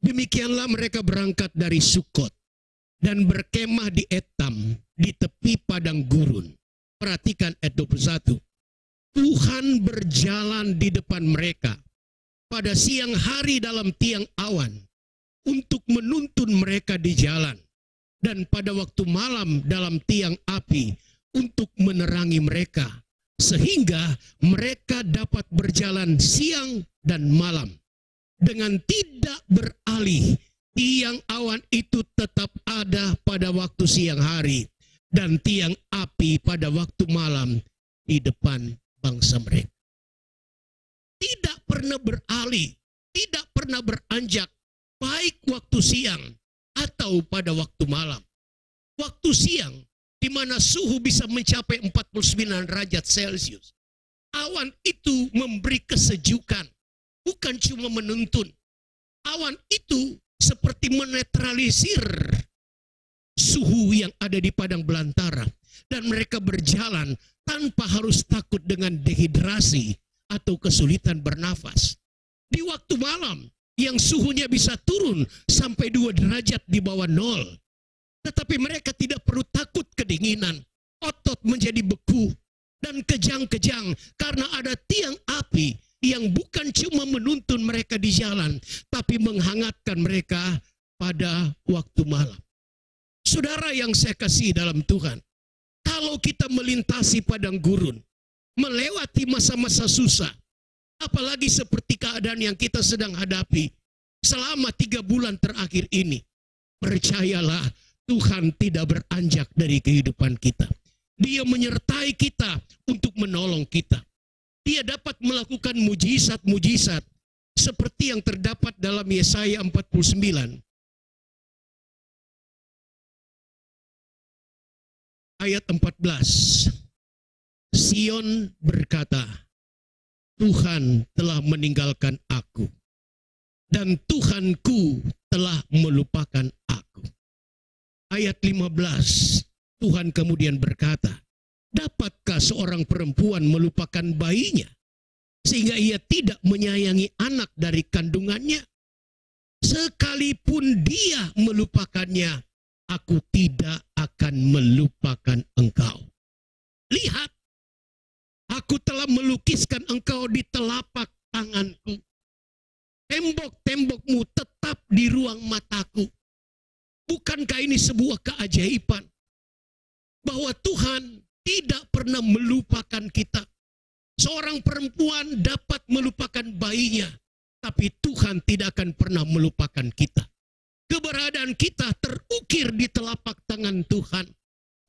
Demikianlah mereka berangkat dari Sukot dan berkemah di Etam di tepi padang gurun. Perhatikan ayat 21. Tuhan berjalan di depan mereka pada siang hari dalam tiang awan untuk menuntun mereka di jalan, dan pada waktu malam dalam tiang api untuk menerangi mereka, sehingga mereka dapat berjalan siang dan malam. Dengan tidak beralih, tiang awan itu tetap ada pada waktu siang hari, dan tiang api pada waktu malam di depan bangsa mereka. Tidak pernah beralih, tidak pernah beranjak, baik waktu siang atau pada waktu malam. Waktu siang, di mana suhu bisa mencapai 49 derajat Celcius. Awan itu memberi kesejukan, bukan cuma menuntun. Awan itu seperti menetralisir suhu yang ada di padang belantara. Dan mereka berjalan tanpa harus takut dengan dehidrasi atau kesulitan bernafas. Di waktu malam yang suhunya bisa turun sampai 2 derajat di bawah 0. Tetapi mereka tidak perlu takut kedinginan. Otot menjadi beku dan kejang-kejang karena ada tiang api yang bukan cuma menuntun mereka di jalan, tapi menghangatkan mereka pada waktu malam. Saudara yang saya kasih dalam Tuhan, kalau kita melintasi padang gurun, melewati masa-masa susah, apalagi seperti keadaan yang kita sedang hadapi selama 3 bulan terakhir ini, percayalah, Tuhan tidak beranjak dari kehidupan kita. Dia menyertai kita untuk menolong kita. Dia dapat melakukan mujizat-mujizat seperti yang terdapat dalam Yesaya 49. Ayat 14. Sion berkata, Tuhan telah meninggalkan aku, dan Tuhanku telah melupakan aku. Ayat 15, Tuhan kemudian berkata, dapatkah seorang perempuan melupakan bayinya, sehingga ia tidak menyayangi anak dari kandungannya? Sekalipun dia melupakannya, aku tidak akan melupakan engkau. Lihat, aku telah melukiskan engkau di telapak tanganku. Tembok-tembokmu tetap di ruang mataku. Bukankah ini sebuah keajaiban? Bahwa Tuhan tidak pernah melupakan kita. Seorang perempuan dapat melupakan bayinya, tapi Tuhan tidak akan pernah melupakan kita. Keberadaan kita terukir di telapak tangan Tuhan.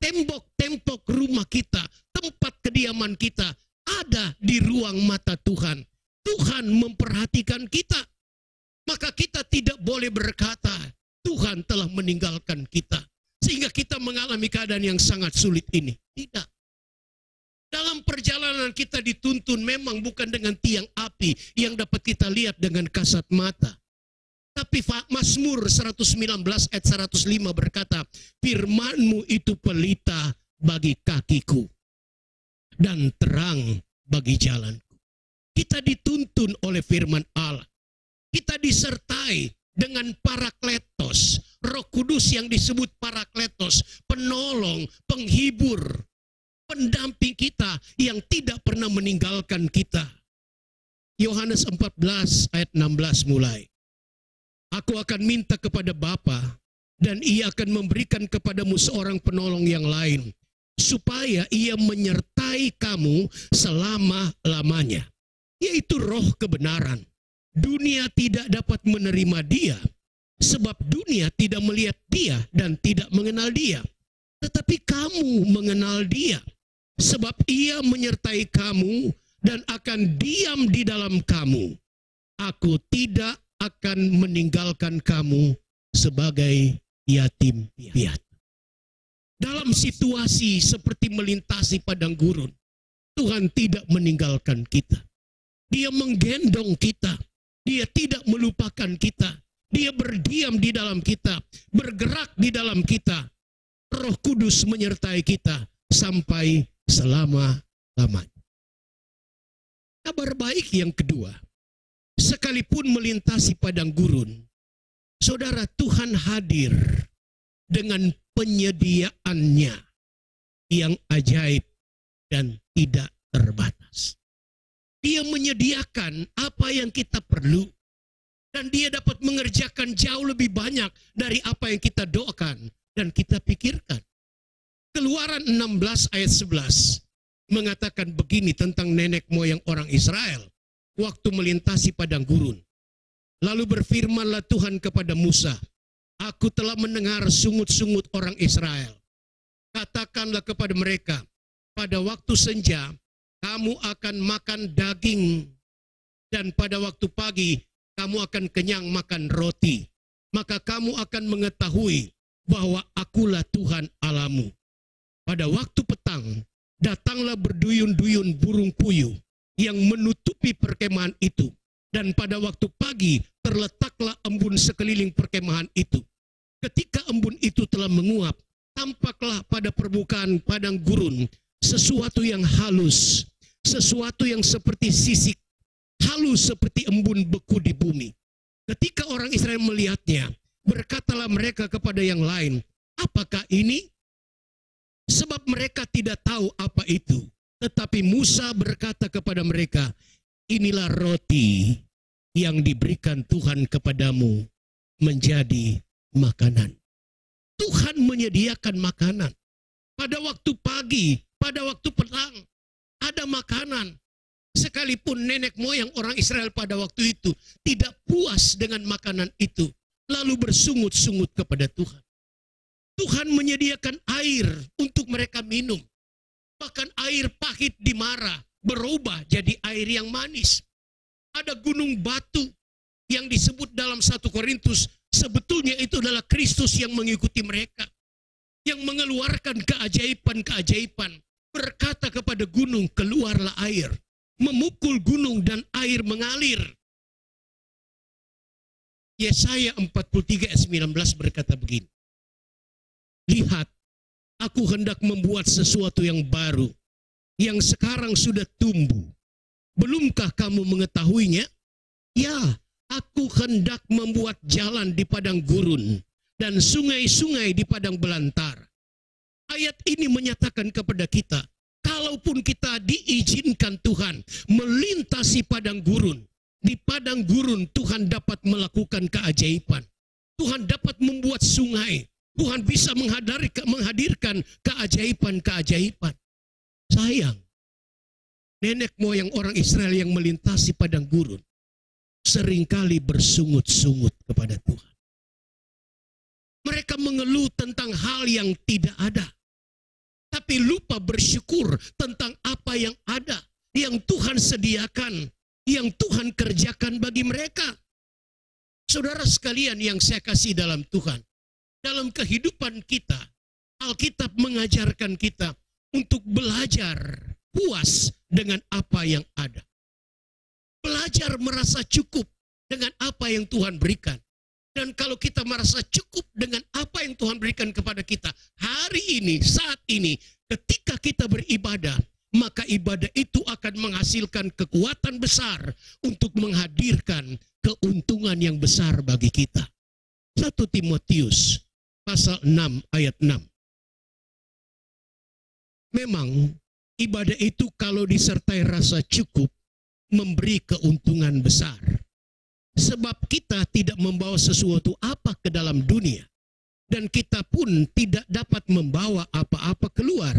Tembok-tembok rumah kita, tempat kediaman kita ada di ruang mata Tuhan. Tuhan memperhatikan kita. Maka kita tidak boleh berkata, Tuhan telah meninggalkan kita sehingga kita mengalami keadaan yang sangat sulit ini. Tidak. Dalam perjalanan kita dituntun memang bukan dengan tiang api yang dapat kita lihat dengan kasat mata. Tapi Mazmur 119 ayat 105 berkata, firman-Mu itu pelita bagi kakiku dan terang bagi jalanku. Kita dituntun oleh firman Allah. Kita disertai dengan Parakletos, Roh Kudus yang disebut Parakletos, penolong, penghibur, pendamping kita yang tidak pernah meninggalkan kita. Yohanes 14 ayat 16 mulai. Aku akan minta kepada Bapa dan Ia akan memberikan kepadamu seorang penolong yang lain, supaya Ia menyertai kamu selama-lamanya, yaitu Roh kebenaran. Dunia tidak dapat menerima Dia, sebab dunia tidak melihat Dia dan tidak mengenal Dia. Tetapi kamu mengenal Dia, sebab Ia menyertai kamu dan akan diam di dalam kamu. Aku tidak akan meninggalkan kamu sebagai yatim piatu. Dalam situasi seperti melintasi padang gurun, Tuhan tidak meninggalkan kita. Dia menggendong kita. Dia tidak melupakan kita. Dia berdiam di dalam kita, bergerak di dalam kita. Roh Kudus menyertai kita sampai selama-lamanya. Kabar baik yang kedua, sekalipun melintasi padang gurun, saudara, Tuhan hadir dengan penyediaannya yang ajaib dan tidak terbatas. Dia menyediakan apa yang kita perlu, dan Dia dapat mengerjakan jauh lebih banyak dari apa yang kita doakan dan kita pikirkan. Keluaran 16 ayat 11 mengatakan begini tentang nenek moyang orang Israel waktu melintasi padang gurun. Lalu berfirmanlah Tuhan kepada Musa, aku telah mendengar sungut-sungut orang Israel. Katakanlah kepada mereka, pada waktu senja kamu akan makan daging, dan pada waktu pagi kamu akan kenyang makan roti. Maka kamu akan mengetahui bahwa akulah Tuhan Allahmu. Pada waktu petang datanglah berduyun-duyun burung puyuh yang menutupi perkemahan itu. Dan pada waktu pagi terletaklah embun sekeliling perkemahan itu. Ketika embun itu telah menguap, tampaklah pada permukaan padang gurun sesuatu yang halus, sesuatu yang seperti sisik, halus seperti embun beku di bumi. Ketika orang Israel melihatnya, berkatalah mereka kepada yang lain, apakah ini? Sebab mereka tidak tahu apa itu. Tetapi Musa berkata kepada mereka, inilah roti yang diberikan Tuhan kepadamu menjadi makanan. Tuhan menyediakan makanan. Pada waktu pagi, pada waktu petang, ada makanan. Sekalipun nenek moyang orang Israel pada waktu itu tidak puas dengan makanan itu, lalu bersungut-sungut kepada Tuhan. Tuhan menyediakan air untuk mereka minum. Bahkan air pahit di Mara berubah jadi air yang manis. Ada gunung batu yang disebut dalam 1 Korintus, sebetulnya itu adalah Kristus yang mengikuti mereka. Yang mengeluarkan keajaiban-keajaiban. Berkata kepada gunung, keluarlah air. Memukul gunung dan air mengalir. Yesaya 43 ayat 19 berkata begini. Lihat, aku hendak membuat sesuatu yang baru, yang sekarang sudah tumbuh. Belumkah kamu mengetahuinya? Ya, aku hendak membuat jalan di padang gurun, dan sungai-sungai di padang belantara. Ayat ini menyatakan kepada kita, kalaupun kita diizinkan Tuhan melintasi padang gurun, di padang gurun Tuhan dapat melakukan keajaiban. Tuhan dapat membuat sungai. Tuhan bisa menghadirkan keajaiban-keajaiban. Sayang, nenek moyang orang Israel yang melintasi padang gurun seringkali bersungut-sungut kepada Tuhan. Mereka mengeluh tentang hal yang tidak ada, tapi lupa bersyukur tentang apa yang ada, yang Tuhan sediakan, yang Tuhan kerjakan bagi mereka. Saudara sekalian yang saya kasih dalam Tuhan, dalam kehidupan kita, Alkitab mengajarkan kita untuk belajar puas dengan apa yang ada. Belajar merasa cukup dengan apa yang Tuhan berikan. Dan kalau kita merasa cukup dengan apa yang Tuhan berikan kepada kita hari ini, saat ini, ketika kita beribadah, maka ibadah itu akan menghasilkan kekuatan besar untuk menghadirkan keuntungan yang besar bagi kita. 1 Timotius pasal 6 ayat 6. Memang ibadah itu kalau disertai rasa cukup memberi keuntungan besar. Sebab kita tidak membawa sesuatu apa ke dalam dunia. Dan kita pun tidak dapat membawa apa-apa keluar.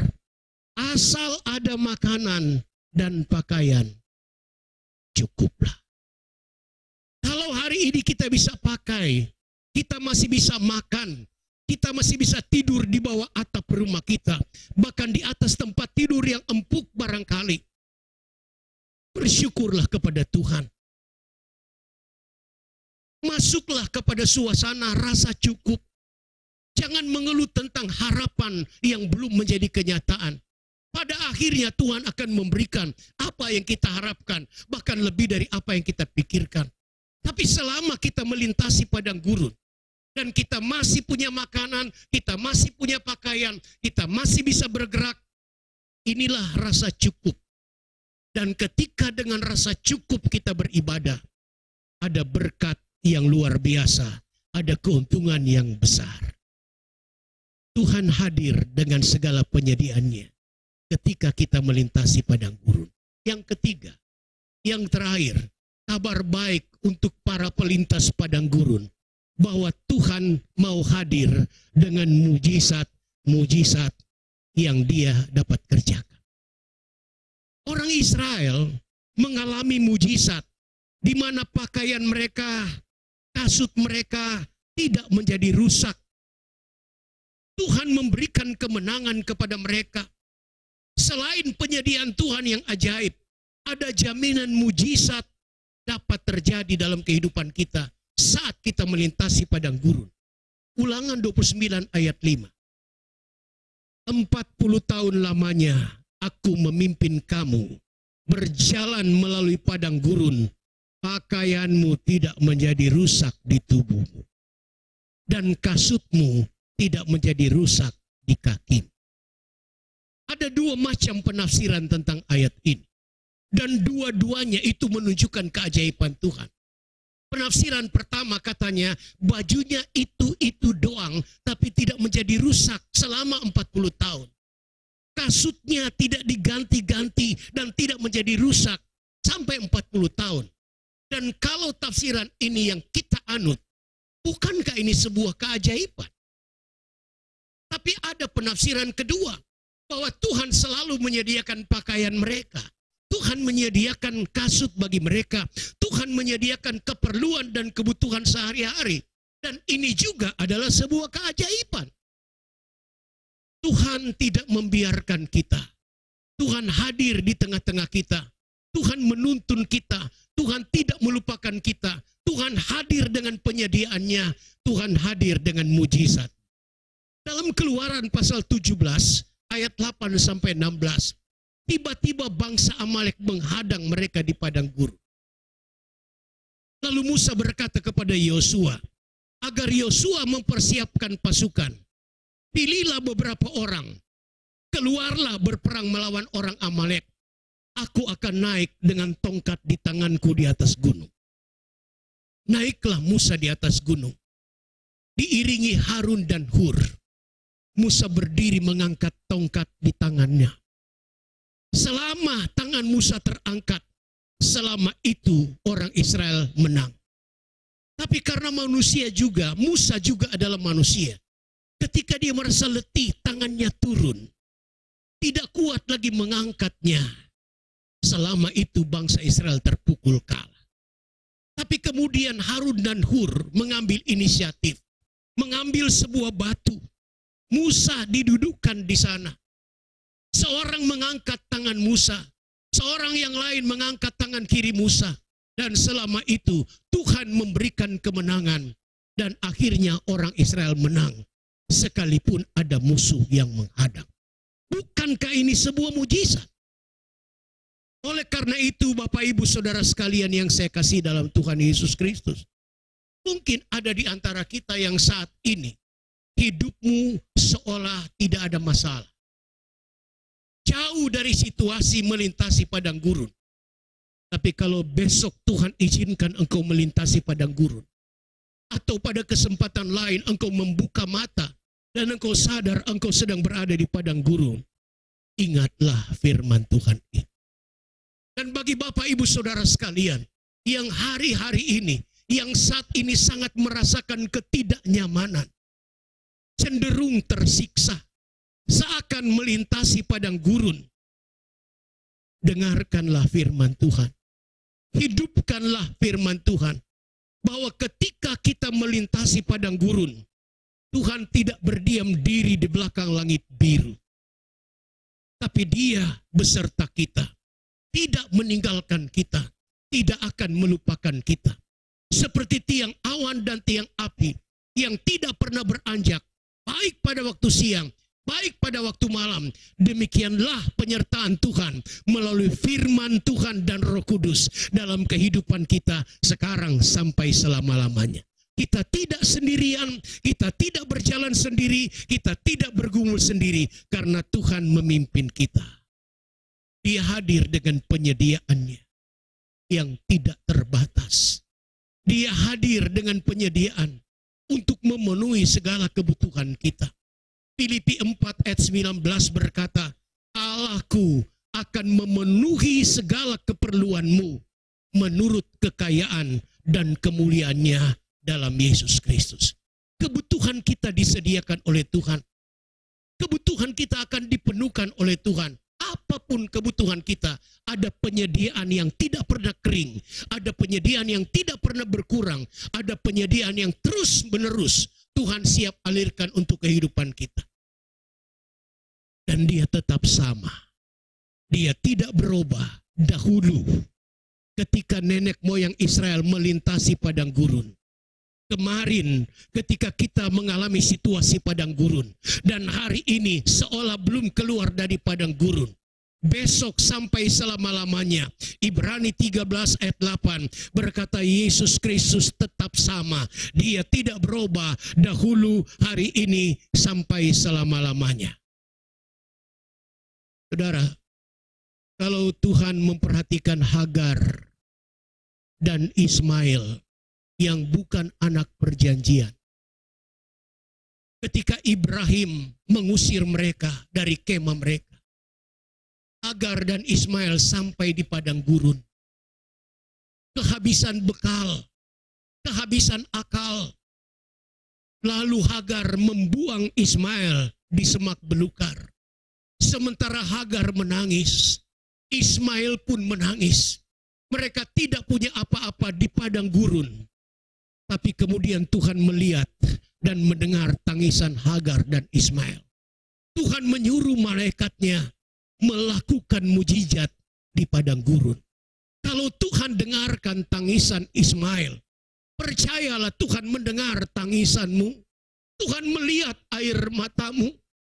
Asal ada makanan dan pakaian, cukuplah. Kalau hari ini kita bisa pakai, kita masih bisa makan, kita masih bisa tidur di bawah atap rumah kita, bahkan di atas tempat tidur yang empuk barangkali. Bersyukurlah kepada Tuhan. Masuklah kepada suasana rasa cukup. Jangan mengeluh tentang harapan yang belum menjadi kenyataan. Pada akhirnya Tuhan akan memberikan apa yang kita harapkan, bahkan lebih dari apa yang kita pikirkan. Tapi selama kita melintasi padang gurun, dan kita masih punya makanan, kita masih punya pakaian, kita masih bisa bergerak, inilah rasa cukup. Dan ketika dengan rasa cukup kita beribadah, ada berkat yang luar biasa, ada keuntungan yang besar. Tuhan hadir dengan segala penyediaannya ketika kita melintasi padang gurun. Yang ketiga, yang terakhir, kabar baik untuk para pelintas padang gurun, bahwa Tuhan mau hadir dengan mujizat-mujizat yang Dia dapat kerjakan. Orang Israel mengalami mujizat di mana pakaian mereka, kasut mereka tidak menjadi rusak. Tuhan memberikan kemenangan kepada mereka. Selain penyediaan Tuhan yang ajaib, ada jaminan mujizat dapat terjadi dalam kehidupan kita saat kita melintasi padang gurun. Ulangan 29 ayat 5. 40 tahun lamanya aku memimpin kamu berjalan melalui padang gurun. Pakaianmu tidak menjadi rusak di tubuhmu. Dan kasutmu tidak menjadi rusak di kakimu. Ada dua macam penafsiran tentang ayat ini. Dan dua-duanya itu menunjukkan keajaiban Tuhan. Penafsiran pertama katanya, bajunya itu doang, tapi tidak menjadi rusak selama 40 tahun. Kasutnya tidak diganti-ganti dan tidak menjadi rusak sampai 40 tahun. Dan kalau tafsiran ini yang kita anut, bukankah ini sebuah keajaiban? Tapi ada penafsiran kedua, bahwa Tuhan selalu menyediakan pakaian mereka. Tuhan menyediakan kasut bagi mereka. Tuhan menyediakan keperluan dan kebutuhan sehari-hari. Dan ini juga adalah sebuah keajaiban. Tuhan tidak membiarkan kita. Tuhan hadir di tengah-tengah kita. Tuhan menuntun kita. Tuhan tidak melupakan kita. Tuhan hadir dengan penyediaannya. Tuhan hadir dengan mujizat. Dalam Keluaran pasal 17 ayat 8 sampai 16. Tiba-tiba bangsa Amalek menghadang mereka di padang gurun. Lalu Musa berkata kepada Yosua, agar Yosua mempersiapkan pasukan. Pilihlah beberapa orang. Keluarlah berperang melawan orang Amalek. Aku akan naik dengan tongkat di tanganku di atas gunung. Naiklah Musa di atas gunung. Diiringi Harun dan Hur. Musa berdiri mengangkat tongkat di tangannya. Selama tangan Musa terangkat, selama itu orang Israel menang. Tapi karena manusia juga, Musa juga adalah manusia. Ketika dia merasa letih, tangannya turun. Tidak kuat lagi mengangkatnya. Selama itu bangsa Israel terpukul kalah. Tapi kemudian Harun dan Hur mengambil inisiatif. Mengambil sebuah batu. Musa didudukkan di sana. Seorang mengangkat tangan Musa. Seorang yang lain mengangkat tangan kiri Musa. Dan selama itu Tuhan Tuhan memberikan kemenangan dan akhirnya orang Israel menang sekalipun ada musuh yang menghadang. Bukankah ini sebuah mujizat? Oleh karena itu Bapak Ibu Saudara sekalian yang saya kasih dalam Tuhan Yesus Kristus, mungkin ada di antara kita yang saat ini hidupmu seolah tidak ada masalah. Jauh dari situasi melintasi padang gurun. Tapi kalau besok Tuhan izinkan engkau melintasi padang gurun, atau pada kesempatan lain engkau membuka mata dan engkau sadar engkau sedang berada di padang gurun, ingatlah firman Tuhan itu. Dan bagi Bapak Ibu Saudara sekalian yang hari-hari ini, yang saat ini sangat merasakan ketidaknyamanan, cenderung tersiksa, seakan melintasi padang gurun, dengarkanlah firman Tuhan. Hidupkanlah firman Tuhan. Bahwa ketika kita melintasi padang gurun, Tuhan tidak berdiam diri di belakang langit biru. Tapi Dia beserta kita. Tidak meninggalkan kita. Tidak akan melupakan kita. Seperti tiang awan dan tiang api yang tidak pernah beranjak, baik pada waktu siang, baik pada waktu malam. Demikianlah penyertaan Tuhan melalui firman Tuhan dan Roh Kudus dalam kehidupan kita sekarang sampai selama-lamanya. Kita tidak sendirian, kita tidak berjalan sendiri, kita tidak bergumul sendiri karena Tuhan memimpin kita. Dia hadir dengan penyediaannya yang tidak terbatas. Dia hadir dengan penyediaan untuk memenuhi segala kebutuhan kita. Filipi 4 ayat 19 berkata, Allahku akan memenuhi segala keperluanmu menurut kekayaan dan kemuliaannya dalam Yesus Kristus. Kebutuhan kita disediakan oleh Tuhan. Kebutuhan kita akan dipenuhkan oleh Tuhan. Apapun kebutuhan kita, ada penyediaan yang tidak pernah kering, ada penyediaan yang tidak pernah berkurang, ada penyediaan yang terus menerus Tuhan siap alirkan untuk kehidupan kita. Dan Dia tetap sama. Dia tidak berubah. Dahulu ketika nenek moyang Israel melintasi padang gurun, kemarin ketika kita mengalami situasi padang gurun, dan hari ini seolah belum keluar dari padang gurun, besok sampai selama-lamanya. Ibrani 13 ayat 8 berkata Yesus Kristus tetap sama. Dia tidak berubah dahulu, hari ini, sampai selama-lamanya. Saudara, kalau Tuhan memperhatikan Hagar dan Ismail yang bukan anak perjanjian, ketika Ibrahim mengusir mereka dari kemah mereka, Hagar dan Ismail sampai di padang gurun, kehabisan bekal, kehabisan akal. Lalu Hagar membuang Ismail di semak belukar. Sementara Hagar menangis, Ismail pun menangis. Mereka tidak punya apa-apa di padang gurun. Tapi kemudian Tuhan melihat dan mendengar tangisan Hagar dan Ismail. Tuhan menyuruh malaikatnya melakukan mujizat di padang gurun. Kalau Tuhan dengarkan tangisan Ismail, percayalah Tuhan mendengar tangisanmu. Tuhan melihat air matamu.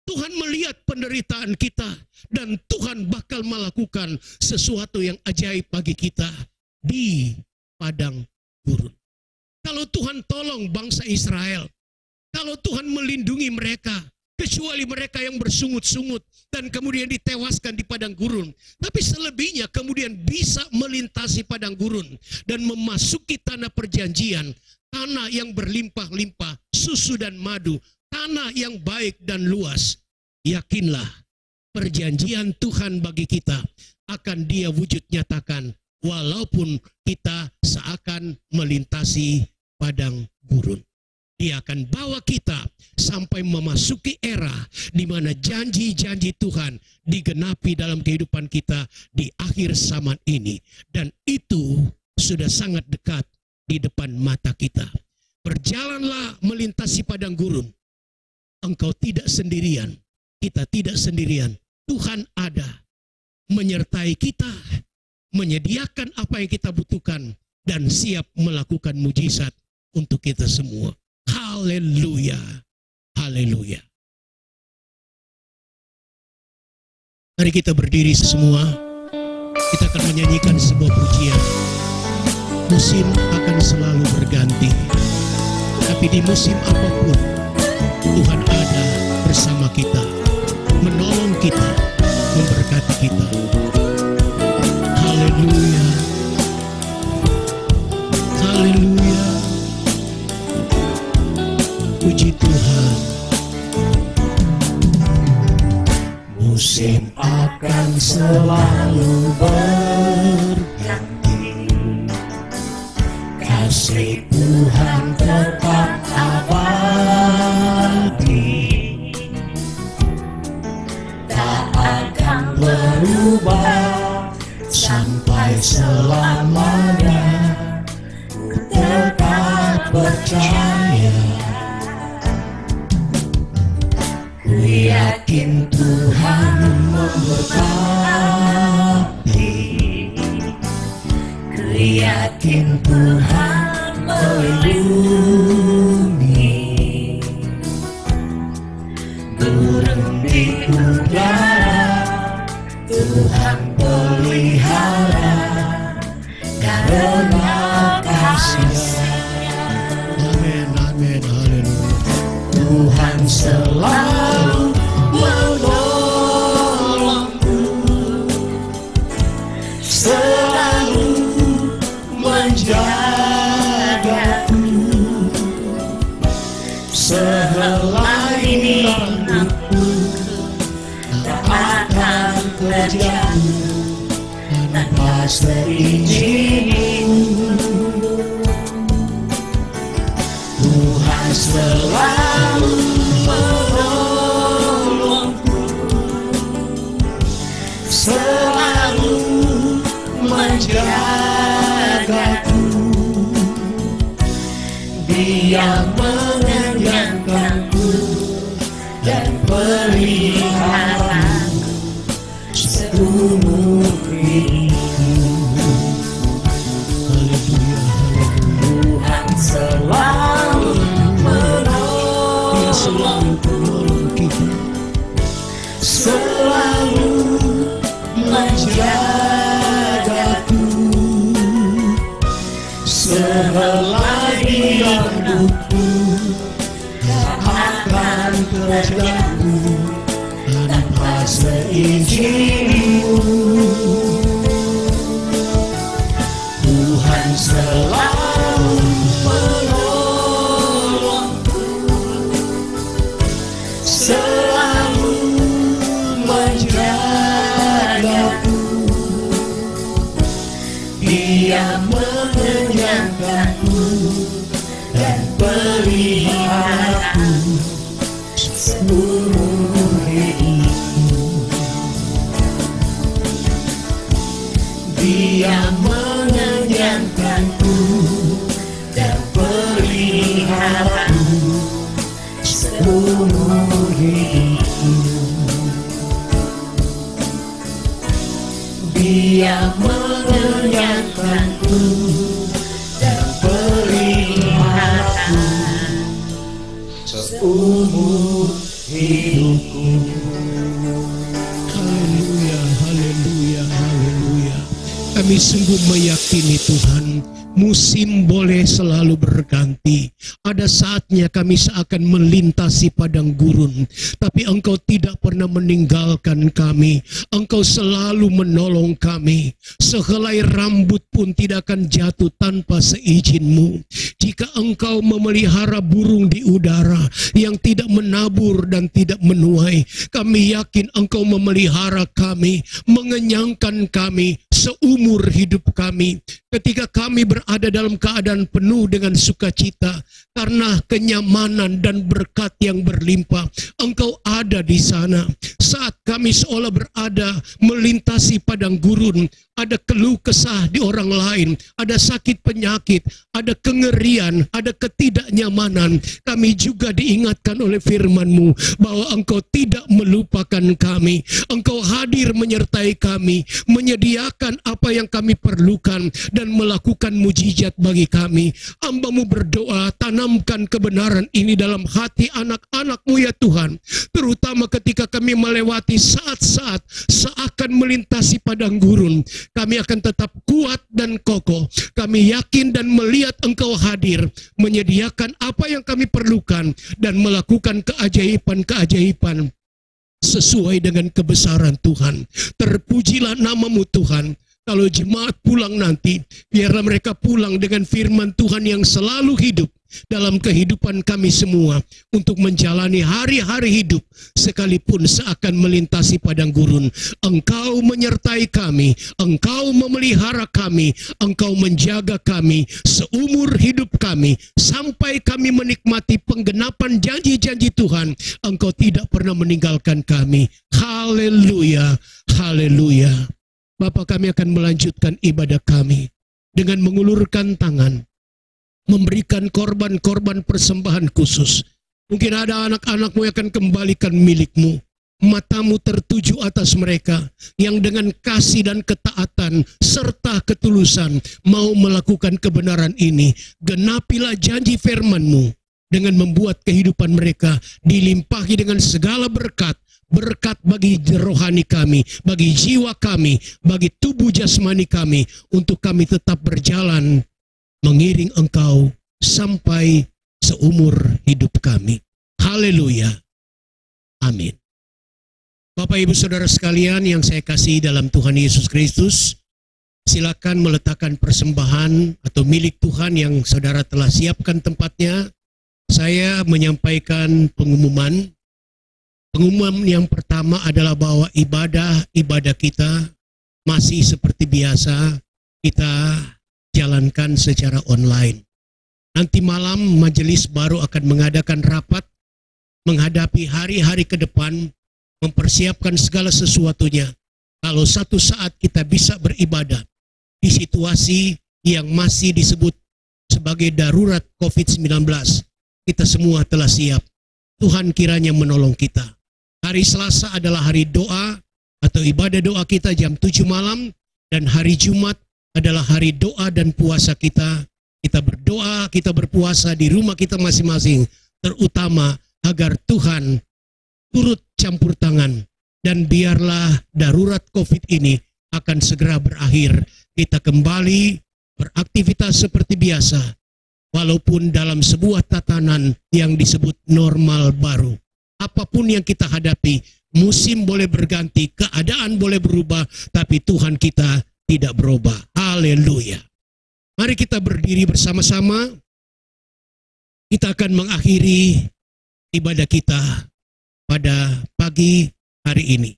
Tuhan melihat penderitaan kita. Dan Tuhan bakal melakukan sesuatu yang ajaib bagi kita di padang gurun. Kalau Tuhan tolong bangsa Israel, kalau Tuhan melindungi mereka, kecuali mereka yang bersungut-sungut dan kemudian ditewaskan di padang gurun. Tapi selebihnya kemudian bisa melintasi padang gurun dan memasuki tanah perjanjian, tanah yang berlimpah-limpah, susu dan madu, tanah yang baik dan luas. Yakinlah, perjanjian Tuhan bagi kita akan Dia wujud nyatakan walaupun kita seakan melintasi padang gurun. Dia akan bawa kita sampai memasuki era di mana janji-janji Tuhan digenapi dalam kehidupan kita di akhir zaman ini. Dan itu sudah sangat dekat di depan mata kita. Berjalanlah melintasi padang gurun. Engkau tidak sendirian. Kita tidak sendirian. Tuhan ada menyertai kita, menyediakan apa yang kita butuhkan, dan siap melakukan mujizat untuk kita semua. Haleluya, haleluya. Mari kita berdiri semua. Kita akan menyanyikan sebuah pujian. Musim akan selalu berganti, tapi di musim apapun Tuhan ada bersama kita, menolong kita, memberkati kita. Haleluya, haleluya. Puji Tuhan. Musim akan selalu berganti, kasih Tuhan tetap abadi, tak akan berubah sampai selamanya. Ku tetap percaya, ku yakin Tuhan memberkati, ku yakin Tuhan melindungi. Burung di udara Tuhan pelihara, karena kasih-Nya. Amin, amin, haleluya. Tuhan selalu menolongku, selalu menjagaku, sehelai rambutku tak akan terjatuh tanpa seizin-Mu. Tuhan selalu menolongku, selalu menjagaku, Dia mengenyangkanku dan peliharaku seumur hidupku. Haleluya, haleluya. Tuhan selalu menolong kita, selalu menjagaku, sehelai rambutku tak akan terjatuh tanpa seizin-Mu. Tuhan selalu menolongku, selalu menjagaku, Dia mengenyangkanku dan peliharaku seumur hidupku. Dia mengenyangkanku dan peliharaku seumur hidupku. Dia mengenyangkanku dan peliharaku seumur hidupku. Haleluya, haleluya, haleluya. Kami sungguh meyakini Tuhan, musim boleh selalu berganti. Ada saatnya kami seakan melintasi padang gurun, tapi Engkau tidak pernah meninggalkan kami. Engkau selalu menolong kami. Sehelai rambut pun tidak akan jatuh tanpa seizin-Mu. Jika Engkau memelihara burung di udara yang tidak menabur dan tidak menuai, kami yakin Engkau memelihara kami, mengenyangkan kami seumur hidup kami. Ketika kami berada dalam keadaan penuh dengan sukacita karena kenyamanan dan berkat yang berlimpah, Engkau ada di sana. Saat kami seolah berada melintasi padang gurun, ada keluh kesah di orang lain, ada sakit penyakit, ada kengerian, ada ketidaknyamanan, kami juga diingatkan oleh firman-Mu bahwa Engkau tidak melupakan kami. Engkau hadir menyertai kami, menyediakan apa yang kami perlukan, dan melakukan mujizat bagi kami. Hamba-Mu berdoa, tanamkan kebenaran ini dalam hati anak-anak-Mu ya Tuhan. Terutama ketika kami melewati saat-saat seakan melintasi padang gurun. Kami akan tetap kuat dan kokoh. Kami yakin dan melihat Engkau hadir, menyediakan apa yang kami perlukan, dan melakukan keajaiban-keajaiban sesuai dengan kebesaran Tuhan. Terpujilah nama-Mu Tuhan. Kalau jemaat pulang nanti, biarlah mereka pulang dengan firman Tuhan yang selalu hidup dalam kehidupan kami semua, untuk menjalani hari-hari hidup sekalipun seakan melintasi padang gurun. Engkau menyertai kami, Engkau memelihara kami, Engkau menjaga kami seumur hidup kami, sampai kami menikmati penggenapan janji-janji Tuhan. Engkau tidak pernah meninggalkan kami. Haleluya, haleluya. Bapak, kami akan melanjutkan ibadah kami dengan mengulurkan tangan, memberikan korban-korban persembahan khusus. Mungkin ada anak-anak-Mu yang akan kembalikan milik-Mu. Mata-Mu tertuju atas mereka yang dengan kasih dan ketaatan serta ketulusan mau melakukan kebenaran ini. Genapilah janji firman-Mu dengan membuat kehidupan mereka dilimpahi dengan segala berkat. Berkat bagi rohani kami, bagi jiwa kami, bagi tubuh jasmani kami, untuk kami tetap berjalan mengiring Engkau sampai seumur hidup kami. Haleluya. Amin. Bapak Ibu Saudara sekalian yang saya kasih dalam Tuhan Yesus Kristus, silakan meletakkan persembahan atau milik Tuhan yang saudara telah siapkan tempatnya. Saya menyampaikan pengumuman. Pengumuman yang pertama adalah bahwa ibadah kita masih seperti biasa, kita jalankan secara online. Nanti malam majelis baru akan mengadakan rapat menghadapi hari-hari ke depan, mempersiapkan segala sesuatunya. Kalau satu saat kita bisa beribadah di situasi yang masih disebut sebagai darurat COVID-19, kita semua telah siap. Tuhan kiranya menolong kita. Hari Selasa adalah hari doa atau ibadah doa kita jam 7 malam, dan hari Jumat adalah hari doa dan puasa kita. Kita berdoa, kita berpuasa di rumah kita masing-masing, terutama agar Tuhan turut campur tangan, dan biarlah darurat COVID ini akan segera berakhir. Kita kembali beraktivitas seperti biasa, walaupun dalam sebuah tatanan yang disebut normal baru. Apapun yang kita hadapi, musim boleh berganti, keadaan boleh berubah, tapi Tuhan kita tidak berubah. Haleluya. Mari kita berdiri bersama-sama. Kita akan mengakhiri ibadah kita pada pagi hari ini.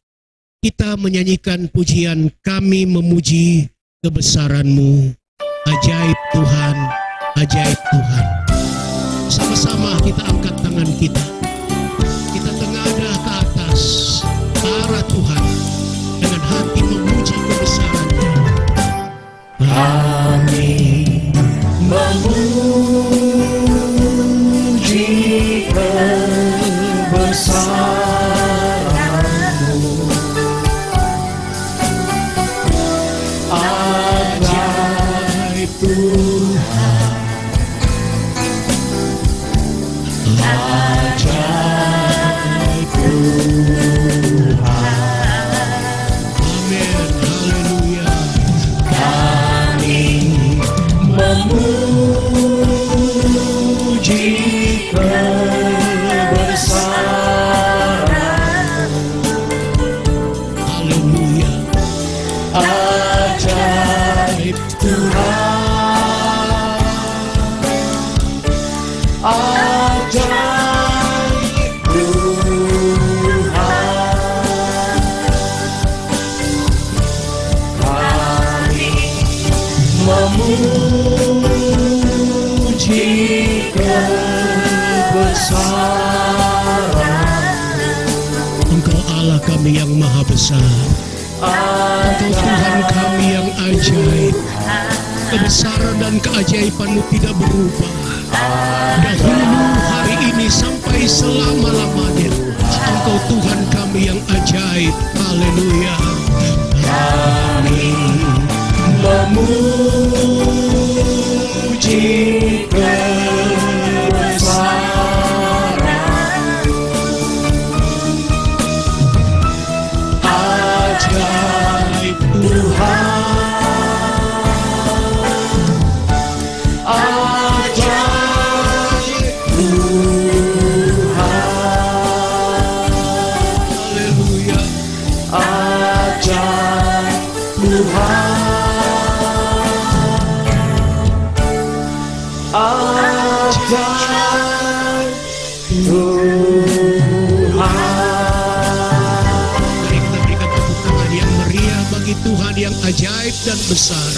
Kita menyanyikan pujian Kami Memuji Kebesaran-Mu. Ajaib Tuhan, ajaib Tuhan. Sama-sama kita angkat tangan kita. Kita tengadah ke atas, ke arah Tuhan, dengan hati memuji kebesaran-Nya. Kami memuji kebesaran-Mu. Ajaib Tuhan, ajaib Tuhan. Amin. Haleluya. Kami memuji kebesaran-Mu. Haleluya. Ajaib Tuhan, ajaib Tuhan. Kami memuji kebesaran-Mu. Engkau Allah kami yang maha besar. Engkau Tuhan kami yang ajaib. Kebesaran dan keajaiban-Mu tidak berubah. Dahulu, hari ini, sampai selama-lamanya. Engkau Tuhan kami yang ajaib. Haleluya. Kami memuji memuji kebesaran ajaib Tuhan, ajaib Tuhan, Haleluya. ajaib Tuhan, ajaib Tuhan. Mari kita berikan tepuk tangan yang meriah bagi Tuhan yang ajaib dan besar.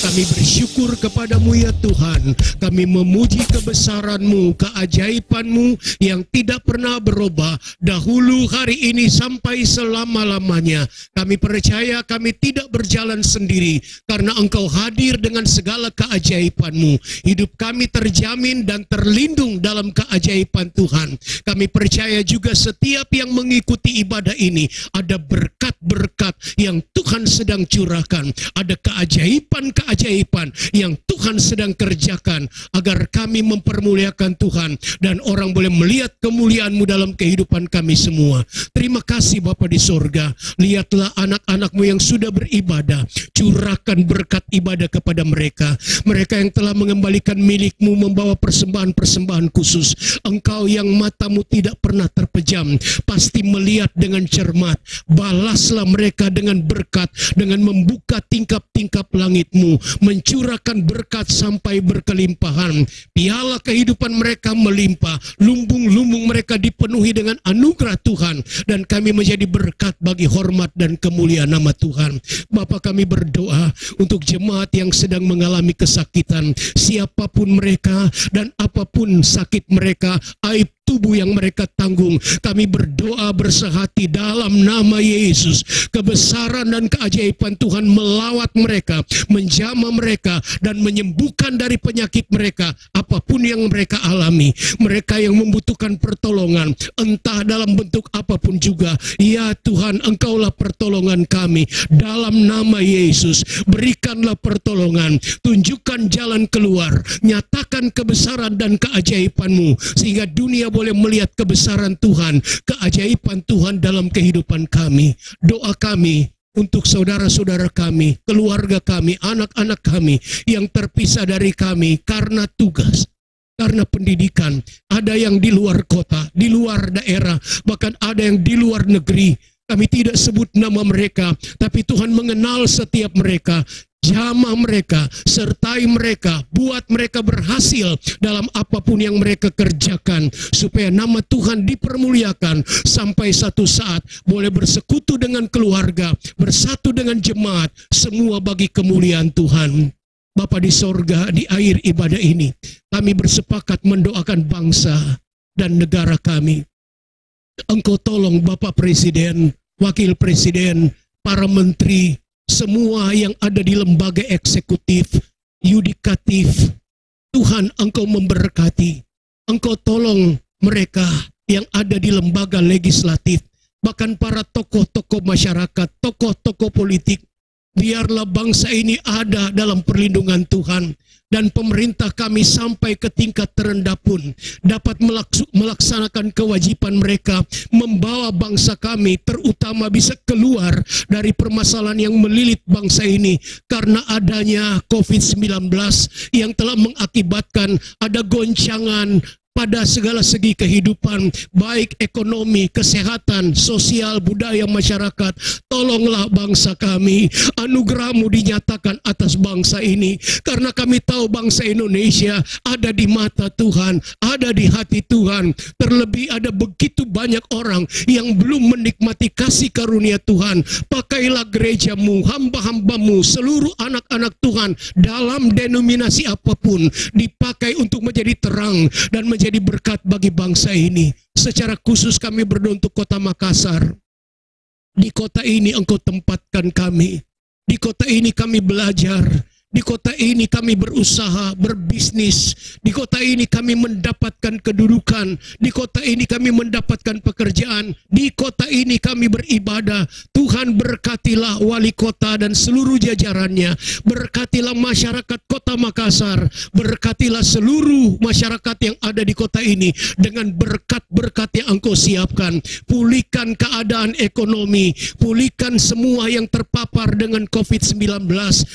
Kami bersyukur kepadamu ya Tuhan. Kami memuji kebesaran-Mu, keajaiban-Mu yang tidak pernah berubah. Dahulu, hari ini, sampai selama-lamanya. Kami percaya kami tidak berjalan sendiri karena Engkau hadir dengan segala keajaiban-Mu. Hidup kami terjamin dan terlindung dalam keajaiban Tuhan. Kami percaya juga setiap yang mengikuti ibadah ini ada berkat-berkat yang Tuhan sedang curahkan. Ada keajaiban-keajaiban yang Tuhan sedang kerjakan agar kami mempermuliakan Tuhan dan orang boleh melihat kemuliaan-Mu dalam kehidupan kami semua. Terima kasih Bapa di sorga. Lihatlah anak-anak-Mu yang sudah beribadah. Curahkan berkat ibadah kepada mereka. Mereka yang telah mengembalikan milik-Mu membawa persembahan-persembahan khusus. Engkau yang mata-Mu tidak pernah terpejam, pasti melihat dengan cermat. Balaslah mereka dengan berkat, dengan membuka tingkap-tingkap langit-Mu, mencurahkan berkat sampai berkelimpahan. Piala kehidupan mereka melimpah, lumbung-lumbung mereka dipenuhi dengan anugerah Tuhan, dan kami menjadi berkat bagi hormat dan kemuliaan nama Tuhan. Bapa, kami berdoa untuk jemaat yang sedang mengalami kesakitan, siapapun mereka dan apapun sakit mereka, aib tubuh yang mereka tanggung, kami berdoa bersehati dalam nama Yesus. Kebesaran dan keajaiban Tuhan melawat mereka, menjamah mereka, dan menyembuhkan dari penyakit mereka, apapun yang mereka alami. Mereka yang membutuhkan pertolongan, entah dalam bentuk apapun juga, ya Tuhan, Engkaulah pertolongan kami. Dalam nama Yesus, berikanlah pertolongan, tunjukkan jalan keluar, nyatakan kebesaran dan keajaiban-Mu, sehingga dunia boleh melihat kebesaran Tuhan, keajaiban Tuhan dalam kehidupan kami. Doa kami untuk saudara-saudara kami, keluarga kami, anak-anak kami yang terpisah dari kami karena tugas, karena pendidikan. Ada yang di luar kota, di luar daerah, bahkan ada yang di luar negeri. Kami tidak sebut nama mereka, tapi Tuhan mengenal setiap mereka. Jamah mereka, sertai mereka, buat mereka berhasil dalam apapun yang mereka kerjakan, supaya nama Tuhan dipermuliakan sampai satu saat boleh bersekutu dengan keluarga, bersatu dengan jemaat, semua bagi kemuliaan Tuhan. Bapa di sorga, di akhir ibadah ini kami bersepakat mendoakan bangsa dan negara kami. Engkau tolong Bapak Presiden, Wakil Presiden, para menteri, semua yang ada di lembaga eksekutif, yudikatif. Tuhan, Engkau memberkati. Engkau tolong mereka yang ada di lembaga legislatif, bahkan para tokoh-tokoh masyarakat, tokoh-tokoh politik. Biarlah bangsa ini ada dalam perlindungan Tuhan, dan pemerintah kami sampai ke tingkat terendah pun dapat melaksanakan kewajiban mereka, membawa bangsa kami terutama bisa keluar dari permasalahan yang melilit bangsa ini karena adanya COVID-19 yang telah mengakibatkan ada goncangan pada segala segi kehidupan, baik ekonomi, kesehatan, sosial, budaya masyarakat. Tolonglah bangsa kami, anugerah-Mu dinyatakan atas bangsa ini, karena kami tahu bangsa Indonesia ada di mata Tuhan, ada di hati Tuhan. Terlebih ada begitu banyak orang yang belum menikmati kasih karunia Tuhan. Pakailah gereja-Mu, hamba-hamba-Mu, seluruh anak-anak Tuhan dalam denominasi apapun, dipakai untuk menjadi terang dan menjadi berkat bagi bangsa ini. Secara khusus kami berdoa untuk kota Makassar. Di kota ini Engkau tempatkan kami. Di kota ini kami belajar Di kota ini kami berusaha, berbisnis. Di kota ini kami mendapatkan kedudukan. Di kota ini kami mendapatkan pekerjaan. Di kota ini kami beribadah. Tuhan berkatilah wali kota dan seluruh jajarannya. Berkatilah masyarakat kota Makassar. Berkatilah seluruh masyarakat yang ada di kota ini dengan berkat-berkat yang Engkau siapkan. Pulihkan keadaan ekonomi. Pulihkan semua yang terpapar dengan COVID-19.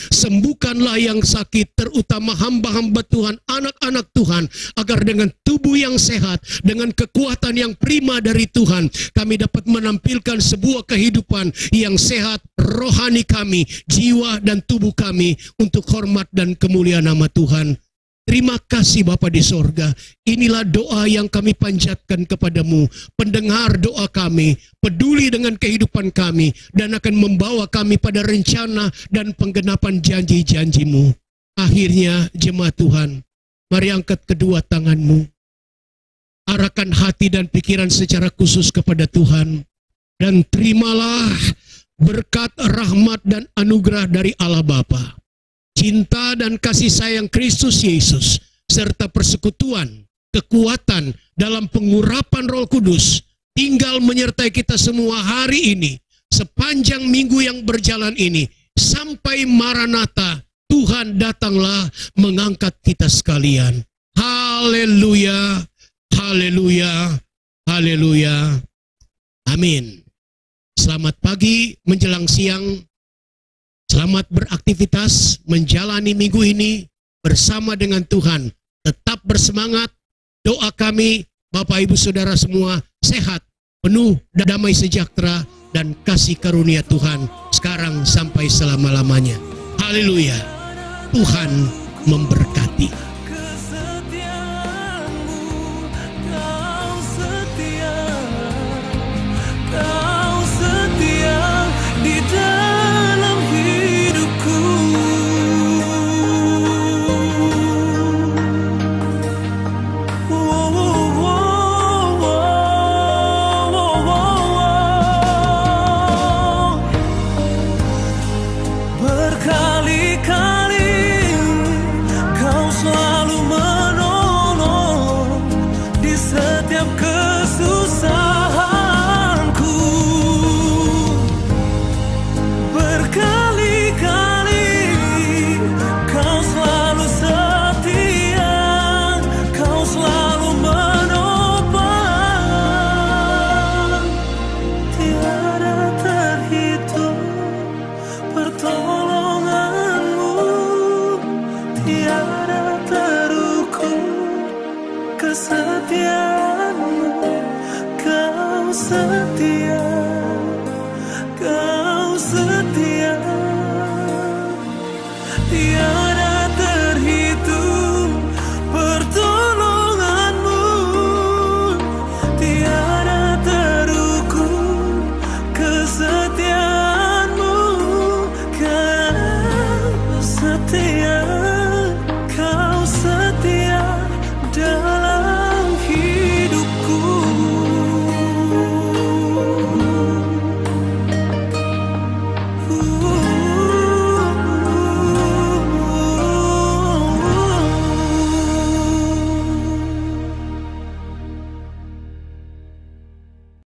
Sembuhkanlah yang sakit, terutama hamba-hamba Tuhan, anak-anak Tuhan, agar dengan tubuh yang sehat, dengan kekuatan yang prima dari Tuhan, kami dapat menampilkan sebuah kehidupan yang sehat, rohani kami, jiwa dan tubuh kami, untuk hormat dan kemuliaan nama Tuhan. Terima kasih Bapa di sorga. Inilah doa yang kami panjatkan kepadamu. Pendengar doa kami, peduli dengan kehidupan kami, dan akan membawa kami pada rencana dan penggenapan janji-janjimu. Akhirnya jemaat Tuhan, mari angkat kedua tanganmu. Arahkan hati dan pikiran secara khusus kepada Tuhan. Dan terimalah berkat, rahmat, dan anugerah dari Allah Bapa. Cinta dan kasih sayang Kristus Yesus, serta persekutuan, kekuatan dalam pengurapan Roh Kudus, tinggal menyertai kita semua hari ini, sepanjang minggu yang berjalan ini, sampai Maranatha, Tuhan datanglah mengangkat kita sekalian. Haleluya, haleluya, haleluya. Amin. Selamat pagi menjelang siang. Selamat beraktivitas menjalani minggu ini bersama dengan Tuhan. Tetap bersemangat. Doa kami, Bapak Ibu Saudara semua, sehat, penuh damai sejahtera dan kasih karunia Tuhan sekarang sampai selama-lamanya. Haleluya. Tuhan memberkati. Kesetiaanmu, Kau setia, Kau setia di dalam hidupku. Wow, wow, wow, wow, wow, wow. Berkali-kali Kau selalu menolong di setiap kesusahanku. Berkali-kali Kau selalu setia, Kau selalu menopang. Tiada terhitung pertolonganmu, tiada terukur kesetiaanmu. Kau setia.